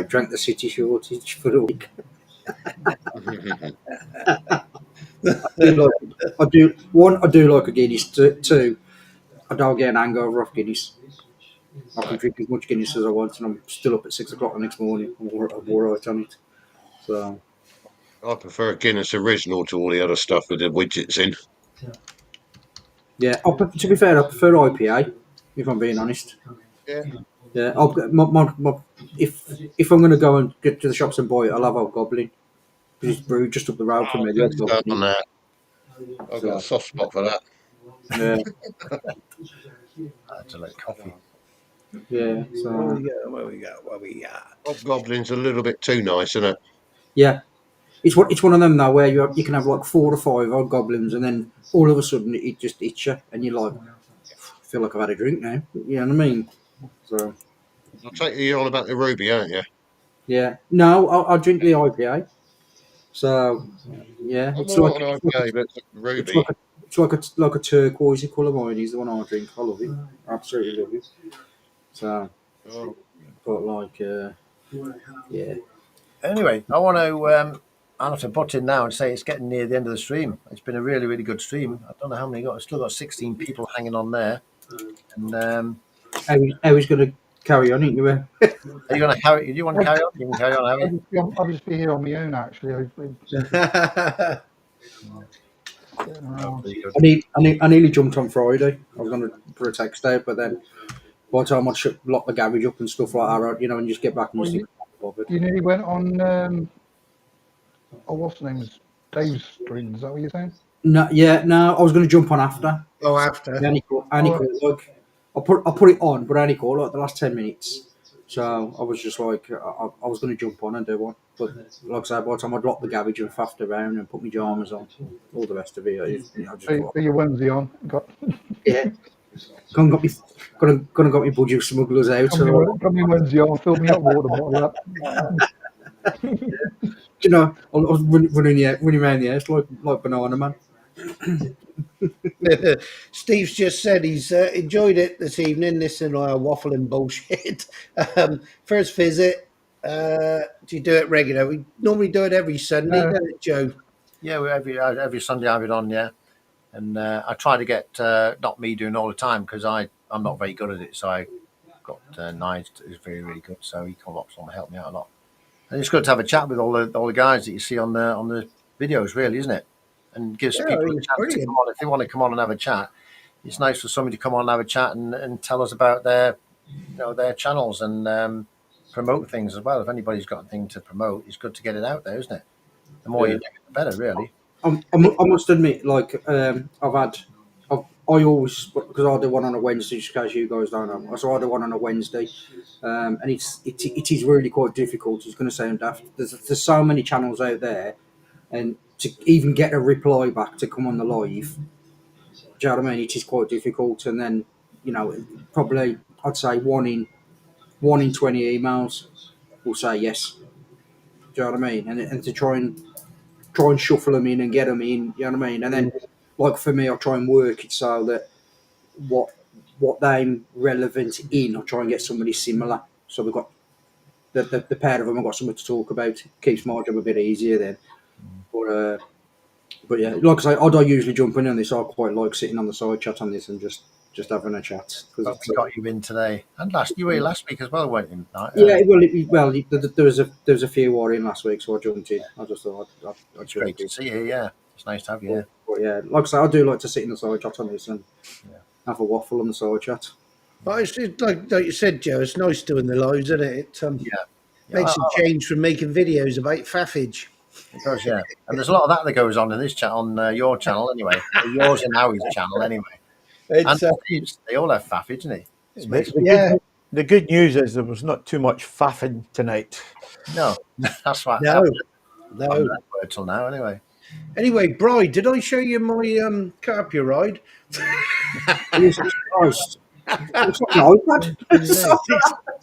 drank the city shortage for the week. I do like a Guinness. Two, I don't get an hangover off Guinness. I can drink as much Guinness as I want, and I'm still up at 6 o'clock the next morning. I'm all right on it. So I prefer Guinness Original to all the other stuff with the widgets in. yeah, to be fair, I prefer IPA. If I'm being honest. Yeah. Yeah, if I'm going to go and get to the shops and buy it, I'll have Old Goblin. Because it's brewed just up the road from me. The Good Old stuff on Goblin. that. I've got a So, soft spot for that. yeah, That's like coffee. yeah. What So we got? Hobgoblin's a little bit too nice, isn't it? yeah, it's one of them now where you can have like 4 or 5 Old Goblins, and then all of a sudden it just hits you, and you're like, I feel like I've had a drink now. You know what I mean? So I'll take you on about the Ruby, aren't you? yeah, no, I drink the IPA. So yeah, I'm all right on IPA, but it's Ruby. like a like a turquoisey colour mine. He's the one I drink. I love it. I absolutely love it. So, Oh, but like, yeah, Anyway, I want to. I'll have to butt in now and say it's getting near the end of the stream. It's been a really, really good stream. I don't know how many got. I've still got 16 people hanging on there. And how he's going to carry on, ain't you? are you going to carry? Do you want to carry on? You can carry on, Harry. I'll just be here on my own, actually. Oh, pretty good. I nearly jumped on Friday. I was going to put a text out, but then by the time I lock the garage up and stuff like that, and just get back and Well, just bothered. You nearly went on. What's the name? Dave's stream. Is that what you're saying? No, I was going to jump on after. Oh, after. Like I put it on, but I only caught like the last 10 minutes. So I was just like, I was going to jump on and do one, but like I said, by the time I'd locked the garage and faffed around and put my pajamas on, all the rest of it, I just thought, Put your onesie on. yeah, gone got me budgie smugglers out. Got me onesie on. Fill me up water bottle up. I was running around the house like Banana Man. Steve's just said he's enjoyed it this evening, listening to our waffling bullshit. First visit, do you do it regular? We normally do it every Sunday, don't it, Joe? Yeah, every Sunday I have it on. Yeah, and I try to get not me doing all the time because I'm not very good at it. So I got Nige who's very, really good. So he comes up and help me out a lot. And it's good to have a chat with all the guys that you see on the videos, really, isn't it? And gives Yeah, people a it's chance to brilliant. come on if they want to come on and have a chat. It's nice for somebody to come on and have a chat and tell us about their channels and promote things as well. If anybody's got a thing to promote, it's good to get it out there, isn't it? The more you do it, the better, really. I must admit, like I always, because I do one on a Wednesday, just in case you guys don't know. So I do one on a Wednesday, and it is really quite difficult. It's going to sound daft. There's so many channels out there, and to even get a reply back to come on the live, do you know what I mean? It is quite difficult. And then probably I'd say one in 20 emails will say yes. Do you know what I mean? And to try and shuffle them in and get them in, you know what I mean? And then, like for me, I try and work it so that what they're relevant in, I try and get somebody similar. So we've got the pair of them have got something to talk about. Keeps my job a bit easier then. But yeah, like I say, I don't usually jump in on this. I quite like sitting on the side chat on this and just having a chat. But we got you in today, and you were here last week as well, weren't you? Yeah, there was a few were in last week, so I jumped in. I just thought I'd it's great to see you. Yeah, it's nice to have you here. But yeah, like I say, I do like to sit in the side chat on this and have a waffle on the side chat. But it's like you said, Joe, it's nice doing the lives, isn't it? It makes a change from making videos about faffage. It does, yeah. And there's a lot of that goes on in this chat on your channel anyway. Yours and Howie's channel anyway. And Steve's, they all have faffage, isn't they? The good news is there was not too much faffing tonight. No, that's right. No. That word till now, anyway. Anyway, Bride, did I show you my Carpia ride? Jesus Christ. It's like an iPad.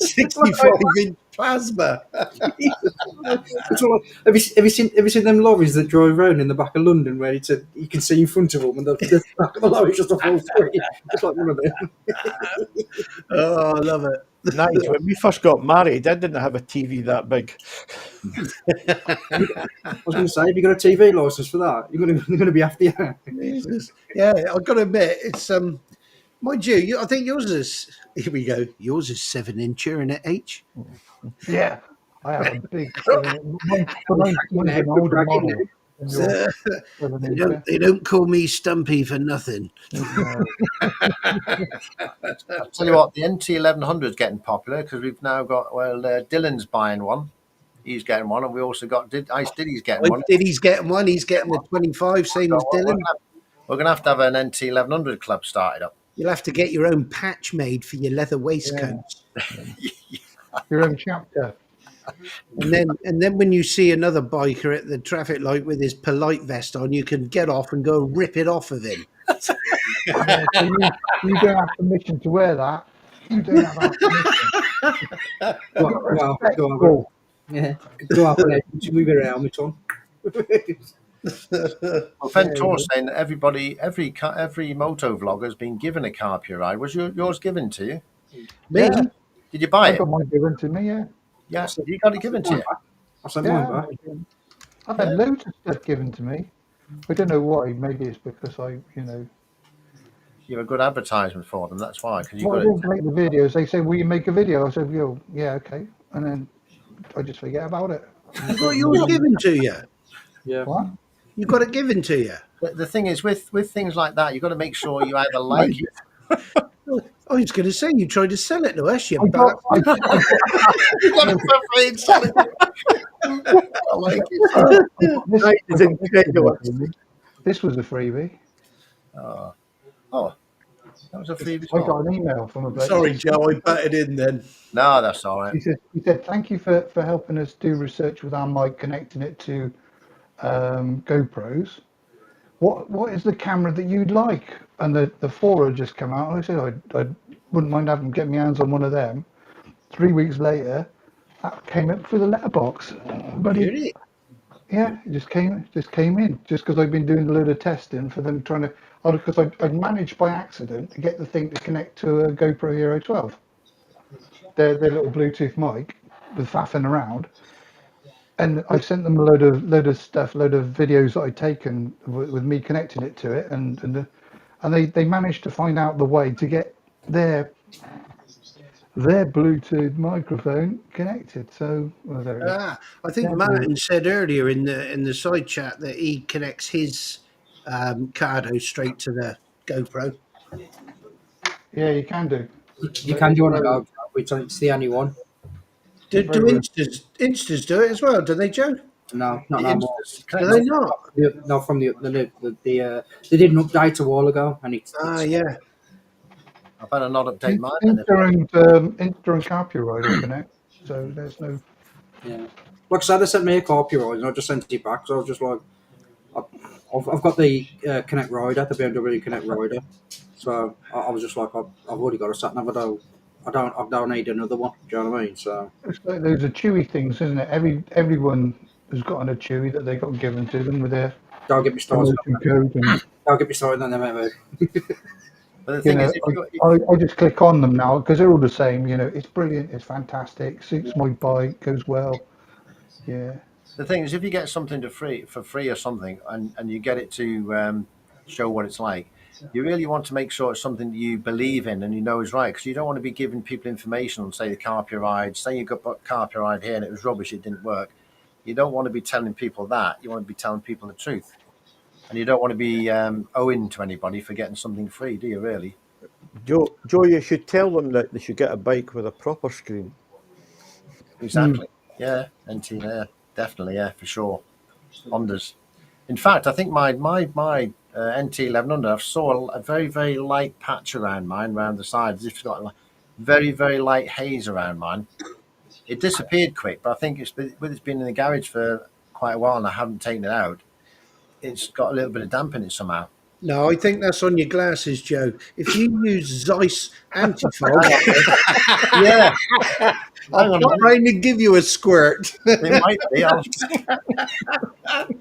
65-inch plasma. It's all like, have you seen them lorries that drive around in the back of London where you can see in front of them and the back of the lorry is just a full screen? It's like one of them. Oh, I love it. Nice. When we first got married, I didn't have a TV that big. I was going to say, have you got a TV license for that? You're going to be after you. Jesus. Yeah, I've got to admit, it's Mind you, I think yours is. Here we go. Yours is 7-incher, isn't it, H? Yeah, I have a big 7. Mine's Now, an good older bragging model than your So, 7 incher. they don't call me Stumpy for nothing. No. I'll tell you what, the NT1100 is getting popular because we've now got, Dylan's buying one. He's getting one, and we also got Ice Diddy's getting one. Diddy's getting one. He's getting the 25, same as So Dylan. we're going to have an NT1100 club started up. You'll have to get your own patch made for your leather waistcoats. Your own chapter. And then when you see another biker at the traffic light with his polite vest on, you can get off and go rip it off of him. Yeah, so you don't have permission to wear that. You don't have our permission. well, Respectful. yeah, go up and move it around, my son. Well, Ventor's saying that every moto vlogger has been given a car pure ride. Was yours given to you? Me? Yeah, Did you buy I it? got mine given to me. Yeah, Yeah, you got it given to you. I sent mine yeah. back. I've had loads of stuff given to me. I don't know why. Maybe it's because You're a good advertisement for them. That's why, because you well, I got it. didn't make the videos. They say, "Will you make a video?" I said, "Yo, yeah, okay," and then I just forget about it. You got yours given to you. Yeah. What? You got it given to you. The thing is, with things like that, you've got to make sure you either like it. I was going to say you tried to sell it to us, you I got, I, bastard. You've got to for free and sell it. I like it. this, That is incredible. This was a freebie. Oh, that was a freebie. I got an email from a bloke. Sorry, Joe, I butted in then. No, that's all right. He said, thank you for helping us do research with our mic, connecting it to GoPros. What is the camera that you'd like? And the four had just come out. I said, I wouldn't mind having get my hands on one of them. 3 weeks later, that came up through the letterbox. But Really? yeah, it just came in just because I've been doing a load of testing for them trying to. Because I managed by accident to get the thing to connect to a GoPro Hero 12. Their little Bluetooth mic with faffing around. And I sent them a load of stuff, load of videos that I'd taken with me connecting it to it, and they managed to find out the way to get their Bluetooth microphone connected. So well, there it is. I think Martin said earlier in the side chat that he connects his Cardo straight to the GoPro. Yeah, you can do. You can do it now. It's the only one. Do Very good. Instas do it as well? Do they, Joe? No, not The no more. Instas, Do they not? No, from the they did an update a while ago, and it's Yeah. I better not update mine. Then Insta and copyright will connect, so there's no. yeah. Like I said, they sent me a copyright, and I just sent it back. So I was just like, I've got the Connect Rider, the BMW Connect Rider. So I was just like, I've already got a sat nav. I don't need another one. Do you know what I mean? So It's like those are Chewy things, isn't it? Everyone has gotten a Chewy that they got given to them with their don't get me started. promotion code, and Don't get me started on them ever. But the thing is, if I just click on them now because they're all the same. It's brilliant, it's fantastic, suits my bike, goes well. Yeah, the thing is, if you get something for free or something, and you get it to show what it's like, you really want to make sure it's something that you believe in and you know is right, because you don't want to be giving people information on, say, the carpet ride. Say you got a carpet ride here and it was rubbish, it didn't work. You don't want to be telling people that. You want to be telling people the truth, and you don't want to be owing to anybody for getting something free, do you? Really? Joe, you should tell them that they should get a bike with a proper screen. Exactly. Yeah, NT there, definitely, yeah, for sure. Hondas. In fact, I think my NT1100, I saw a very, very light patch around mine, around the sides. It's got a very, very light haze around mine. It disappeared quick, but I think it's been in the garage for quite a while and I haven't taken it out. It's got a little bit of damp in it somehow. No, I think that's on your glasses, Joe. If you use Zeiss anti-fog, Yeah, I'm trying to give you a squirt. it might be.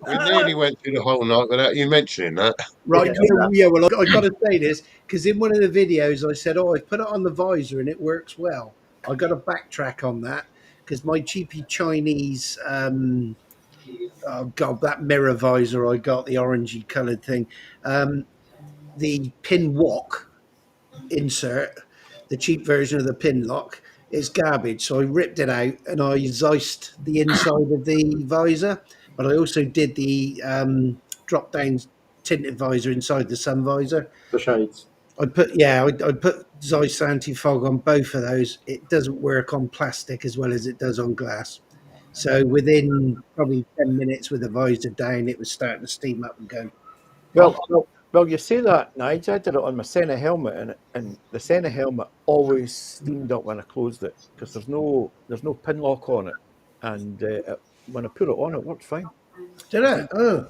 We nearly went through the whole night without you mentioning that. Right, Yeah. yeah, well, I got to say this, because in one of the videos I said, I put it on the visor and it works well. I got to backtrack on that, because my cheapy Chinese, oh God, that mirror visor I got, the orangey coloured thing, the pin wok, insert, the cheap version of the pin lock. It's garbage. So I ripped it out and I Zeiced the inside of the visor, but I also did the drop down tinted visor inside the sun visor. The shades. I put Zeiss anti-fog on both of those. It doesn't work on plastic as well as it does on glass. So within probably 10 minutes with the visor down, it was starting to steam up and go. Well, you say that, Nigel. I did it on my Senna helmet, and the Senna helmet always steamed up when I closed it because there's no pin lock on it, and when I put it on, it worked fine. Did it? Oh,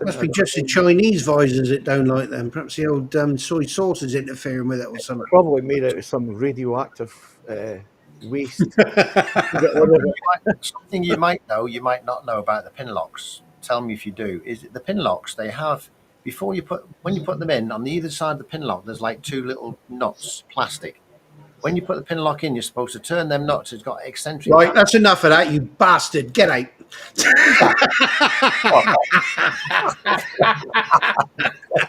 must be just the Chinese visors that don't like them. Perhaps the old soy sauce is interfering with it or something. Probably made out of some radioactive waste. Something you might know, you might not know about the pin locks. Tell me if you do. Is it the pin locks? They have when you put them in on either side of the pin lock. There's like two little nuts, plastic. When you put the pin lock in, you're supposed to turn them nuts. It's got eccentric. Right, that's enough of that, you bastard. Get out.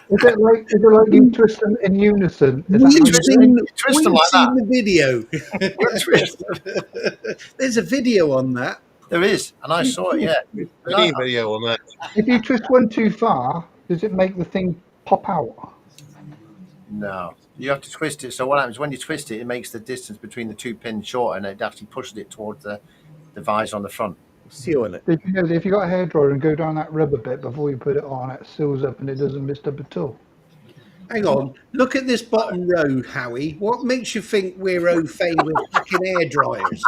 Is it like you twist them in unison? We've seen the video. There's a video on that. There is, and I saw it. Yeah, Any video on that? If you twist one too far, does it make the thing pop out? No, you have to twist it. So what happens when you twist it? It makes the distance between the two pins shorter, and it actually pushes it towards the visor on the front. Sealing it. Did you know that if you got a hairdryer and go down that rubber bit before you put it on, it seals up and it doesn't mist up at all? Hang on, look at this bottom row, Howie. What makes you think we're au fait with fucking hair dryers?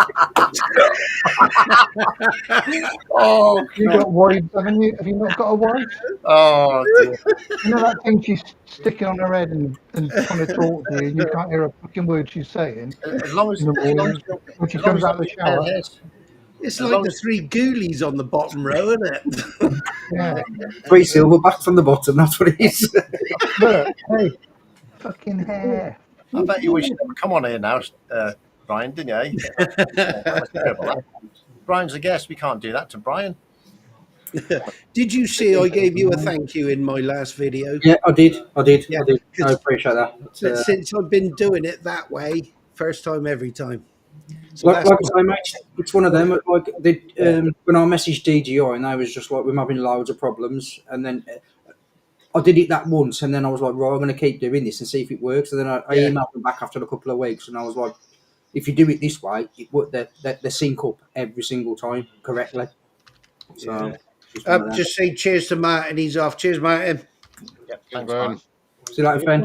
Oh, You got wives, haven't you? Have you not got a wife? oh dear. You know that thing she's sticking on her head and trying to talk to you, and you can't hear a fucking word she's saying. As long as, In the morning, when she comes out of the shower. It's like the three ghoulies on the bottom row, isn't it? Yeah. 3 silverbacks from the bottom, that's what it is. Look, hey, fucking hair. I bet you wish you never come on here now, Brian, didn't you? Brian's a guest. We can't do that to Brian. Did you see I gave you a thank you in my last video? Yeah, I did. Yeah, I appreciate that. Since I've been doing it that way, first time every time. So like I say, mate, it's one of them. Like when I messaged DGI, and they was just like, we're having loads of problems, and then I did it that once, and then I was like, right, I'm going to keep doing this and see if it works. And then I emailed them back after a couple of weeks, and I was like, if you do it this way, they sync up every single time correctly. So just say cheers to Martin. He's off. Cheers, Martin. Yep, thanks, Brian. See you later, Ben.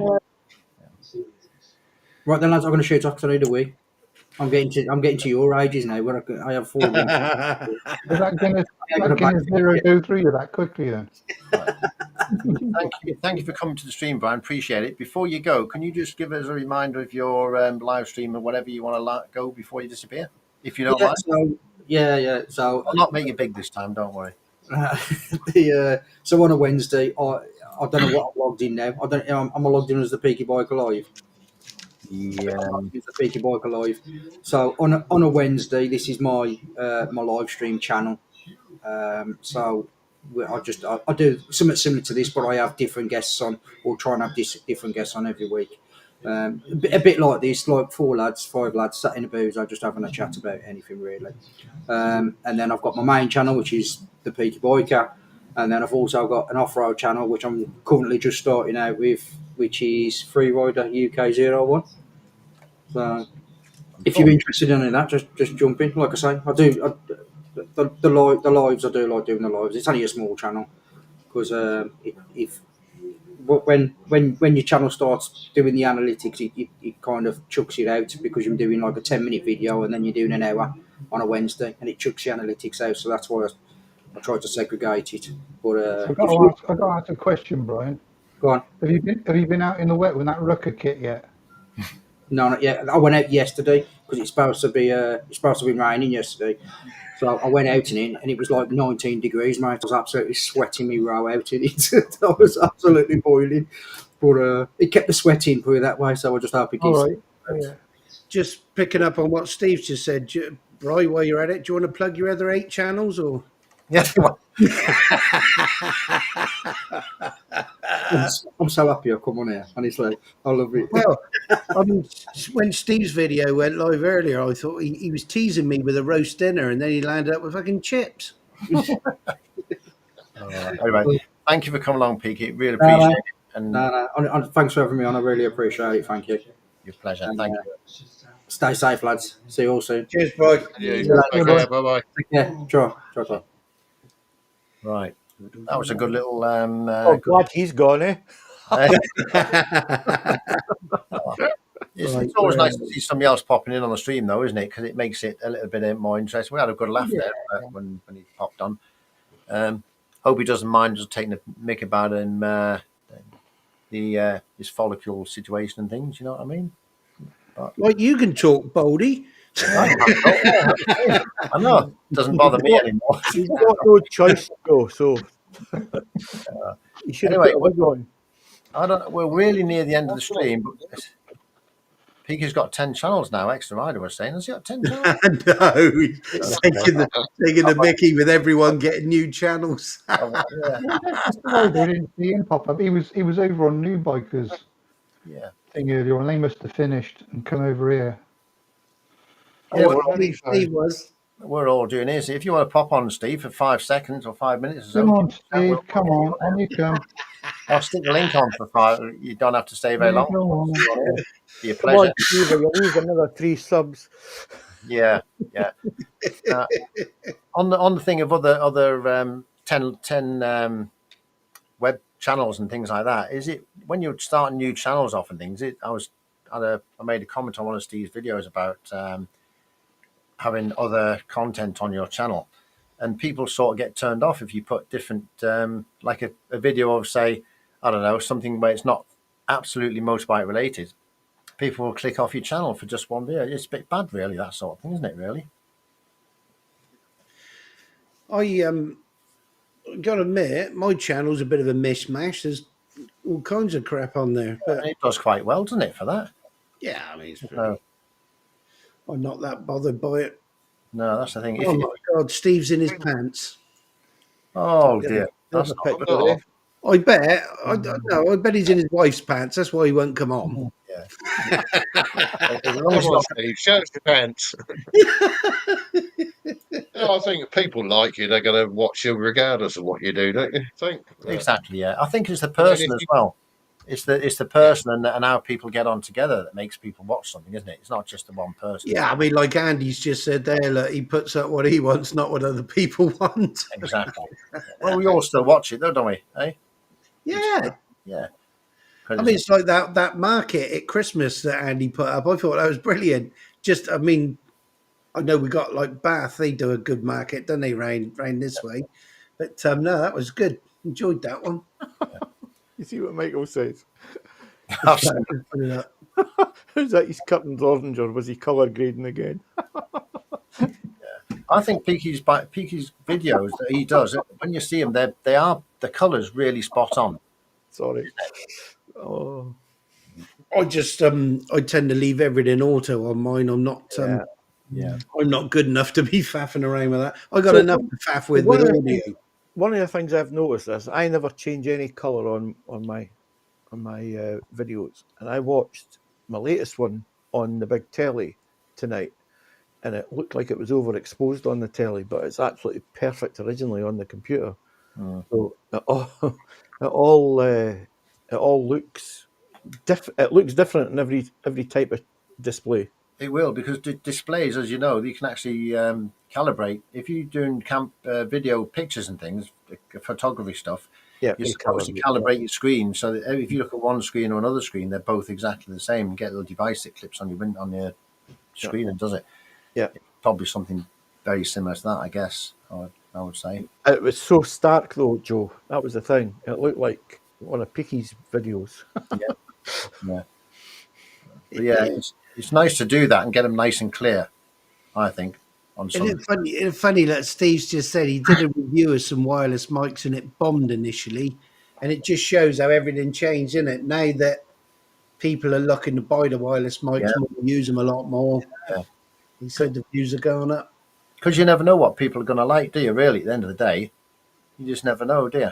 Right then, lads, I'm going to shoot off because I need a wee. I'm getting to your ages now. Where I have 4 minutes. Is that Guinness Zero go through you that quickly then? Thank you for coming to the stream, Brian. Appreciate it. Before you go, can you just give us a reminder of your live stream or whatever you want to go before you disappear, if you don't mind? So I'll not make it big this time. Don't worry. So on a Wednesday, I don't know what I'm logged in now. I'm logged in as the Peaky Bike Alive. It's the Peaky Bike Alive. So on a Wednesday, this is my my live stream channel. So I do something similar to this, but I have different guests on, or try and have different guests on every week. A bit like this, like 5 lads sat in a booth, I just having a chat about anything really. And then I've got my main channel, which is the Peaky Biker, and then I've also got an off-road channel, which I'm currently just starting out with, which is Freerider UK 01. So if you're interested in that, just jump in. Like I say, I do the lives. I do like doing the lives. It's only a small channel because when your channel starts doing the analytics, it kind of chucks it out because you're doing like a 10-minute video and then you're doing an hour on a Wednesday, and it chucks the analytics out. So that's why I tried to segregate it. But I've got to ask a question, Brian. Go on. Have you been out in the wet with that rucker kit yet? No, not yet. I went out yesterday because it's supposed to be raining yesterday. So I went out in it, and it was like 19 degrees, mate. I was absolutely sweating me row out in it. I was absolutely boiling. But it kept the sweat in, put it that way, so I just hope it keeps. All right. Yeah. Just picking up on what Steve just said, Bri, while you're at it, do you want to plug your other 8 channels? Or Yeah, well, I'm so happy I come on here. Honestly, I love it. Well, I mean, when Steve's video went live earlier, I thought he was teasing me with a roast dinner, and then he landed up with fucking chips. anyway, thank you for coming along, Peaky. Really No, appreciate no, it. And no. Thanks for having me on. I really appreciate it. Thank you. your pleasure. And, Thank you. stay safe, lads. See you all soon. Cheers, bro. Yeah, See you take later. care. Bye bye. Take care. Draw. Right. That was a good little. Oh, glad he's gone, eh? It's always nice to see somebody else popping in on the stream, though, isn't it? Because it makes it a little bit more interesting. We had a good laugh there when he popped on. Hope he doesn't mind just taking a mick about him, his follicle situation and things. You know what I mean? Like you can talk, Baldy. I know. Doesn't bother me anymore. He's got no choice to go, so he should have Anyway, put a wig on. I don't. We're really near the end of the stream, but Peaky's got 10 channels now. Extra Rider was saying, has he got 10 channels? No, he's taking the Mickey with everyone getting new channels. Yeah. I didn't see him pop up. He was over on New Bikers Yeah. thing earlier on. They must have finished and come over here. Yeah, Steve was. we're all doing this. If you want to pop on, Steve, for 5 seconds or 5 minutes or so, Come on, Steve. Come on you come. I'll stick the link on for 5. You don't have to stay very long. Come on. Be a Come on, pleasure. Steve, you lose another 3 subs. Yeah. On the thing of other 10 web channels and things like that, is it when you're starting new channels off and things? I made a comment on one of Steve's videos about having other content on your channel, and people sort of get turned off if you put different, like a video of, say, I don't know, something where it's not absolutely motorbike related. People will click off your channel for just one video. It's a bit bad, really, that sort of thing, isn't it? Really. I gotta admit, my channel's a bit of a mishmash. There's all kinds of crap on there, but And it does quite well, doesn't it, for that? yeah, I mean, it's pretty, No, I'm not that bothered by it. no, that's the thing. Oh my God, Steve's in his pants. Oh dear, There's that's a not picture good. there. I bet. I don't know. I bet he's in his wife's pants. That's why he won't come on. Yeah. Come on, Steve, show us your pants. Yeah, I think if people like you, they're going to watch you regardless of what you do, don't you think? Exactly. Yeah, I think it's the person as well. It's the person and how people get on together that makes people watch something, isn't it? It's not just the one person. Yeah, I mean, like Andy's just said there, look, he puts up what he wants, not what other people want. Exactly. Well, we all still watch it, though, don't we? Eh? Yeah. Yeah. I mean, it's like that market at Christmas that Andy put up. I thought that was brilliant. Just, I mean, I know we got like Bath, they do a good market, don't they, rain this way? But no, that was good. Enjoyed that one. You see what Michael says? Absolutely. Put it up. Is that his curtains orange, or was he colour grading again? I think Peaky's videos that he does, when you see them, the colours really spot on. Sorry. Oh, I just I tend to leave everything auto on mine. I'm not Yeah. I'm not good enough to be faffing around with that. I got So enough to faff with one of the audio. one of the things I've noticed is I never change any colour on my videos, and I watched my latest one on the big telly tonight, and it looked like it was overexposed on the telly, but it's absolutely perfect originally on the computer. So it all looks different. It looks different in every type of display. It will, because displays, as you know, you can actually calibrate. If you're doing video pictures and things, photography stuff, Yeah, you're supposed to calibrate your screen so that if you look at one screen or another screen, they're both exactly the same. You get a little device that clips on your screen and does it. Yeah. Probably something very similar to that, I guess, I would say. It was so stark though, Joe. That was the thing. It looked like one of Picky's videos. Yeah. But yeah, it's nice to do that and get them nice and clear, I think. Isn't it funny that Steve's just said he did a review of some wireless mics and it bombed initially, and it just shows how everything changed, isn't it? Now that people are looking to buy the wireless mics more, use them a lot more. Yeah. He said the views are going up. because you never know what people are going to like, do you? Really, at the end of the day, you just never know, do you?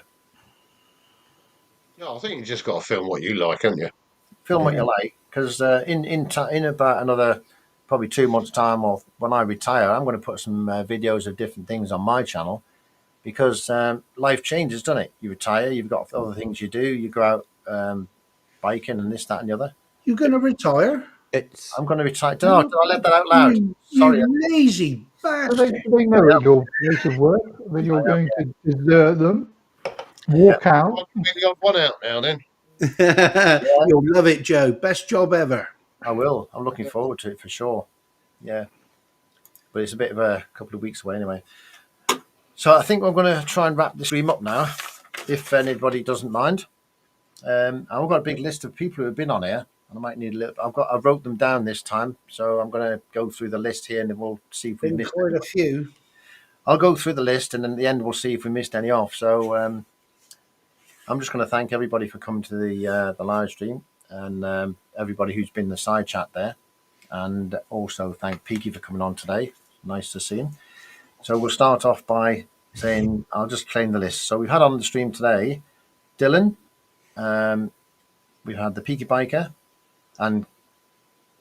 Yeah, I think you just got to film what you like, haven't you? Film what you like, because in about another probably 2 months' time, or when I retire, I'm going to put some videos of different things on my channel, because life changes, doesn't it? You retire, you've got other things you do. You go out biking and this, that, and the other. You going to retire? It's I'm going to retire. Did I let that out loud? You Sorry. lazy Do bastard. they know at your place of work that you're going to desert them, walk out? I'll get the odd one out now then. Yeah, You'll love it, Joe. Best job ever. I will. I'm looking forward to it for sure. Yeah, but it's a bit of a couple of weeks away anyway. So I think I'm going to try and wrap the stream up now, if anybody doesn't mind. I've got a big list of people who have been on here, and I might need a little. I wrote them down this time, so I'm going to go through the list here, and then we'll see if we Been missed quite any. a few. I'll go through the list, and then at the end we'll see if we missed any off. So I'm just going to thank everybody for coming to the live stream, and everybody who's been in the side chat there, and also thank Peaky for coming on today. Nice to see him. So we'll start off by saying I'll just claim the list. So we've had on the stream today Dylan, we've had the Peaky Biker, and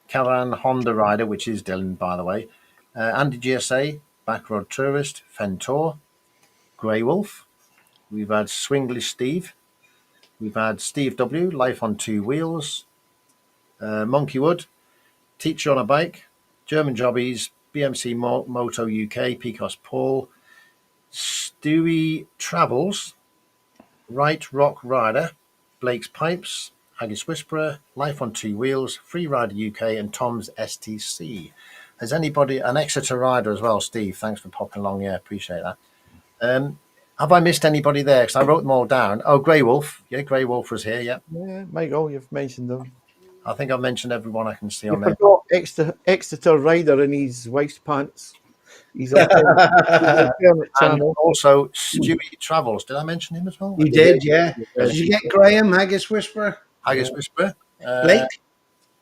Caravan Honda Rider, which is Dylan, by the way, Andy GSA, Backroad Tourist, Fentor, Grey Wolf. We've had Swinglish Steve. We've had Steve W, Life on Two Wheels, Monkey Wood, Teacher on a Bike, German Jobbies, BMC Moto UK, Picos Paul, Stewie Travels, Right Rock Rider, Blake's Pipes, Haggis Whisperer, Life on Two Wheels, Free Rider UK, and Tom's STC. Has anybody, an Exeter rider as well, Steve? Thanks for popping along. Yeah, appreciate that. Have I missed anybody there? Because I wrote them all down. Oh, Grey Wolf. Yeah, Grey Wolf was here. Yeah, Michael, you've mentioned them. I think I've mentioned everyone I can see You on there. forgot Exeter Rider in his wife's pants. He's alternate And channel. also Stewie Travels. Did I mention him as well? You did, yeah. Yeah. Did you get Graham, Haggis Whisperer? Haggis Whisperer. Blake?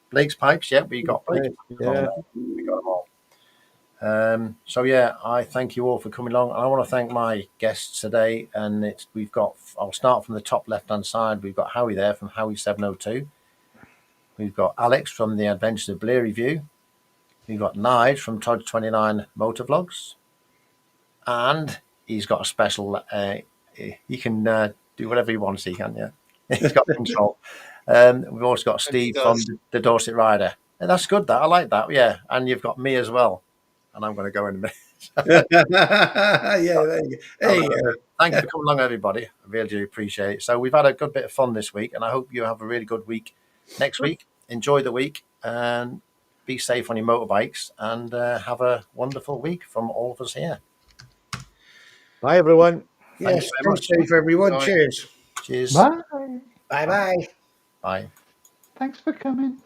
Blake's Pipes. Yeah, we got Blake. Yeah. We got them all. So yeah, I thank you all for coming along, and I want to thank my guests today. And we've got. I'll start from the top left-hand side. We've got Howie there from Howie 702. We've got Alex from the Adventures of Blair Review. We've got Nige from Tojj29 Motovlogs, and he's got a special. He can do whatever he wants. He can, yeah. He's got control. We've also got Steve from the Dorset Rider. And that's good. That I like that. Yeah, and you've got me as well. And I'm going to go in a minute. Yeah, there you go. There you go. Thank you for coming along, everybody. I really do appreciate it. So we've had a good bit of fun this week, and I hope you have a really good week next week. Enjoy the week, and be safe on your motorbikes, and have a wonderful week from all of us here. Bye, everyone. Yes, very much. thanks, safe, everyone. Bye. Cheers. Cheers. Bye. Bye-bye. Bye. Thanks for coming.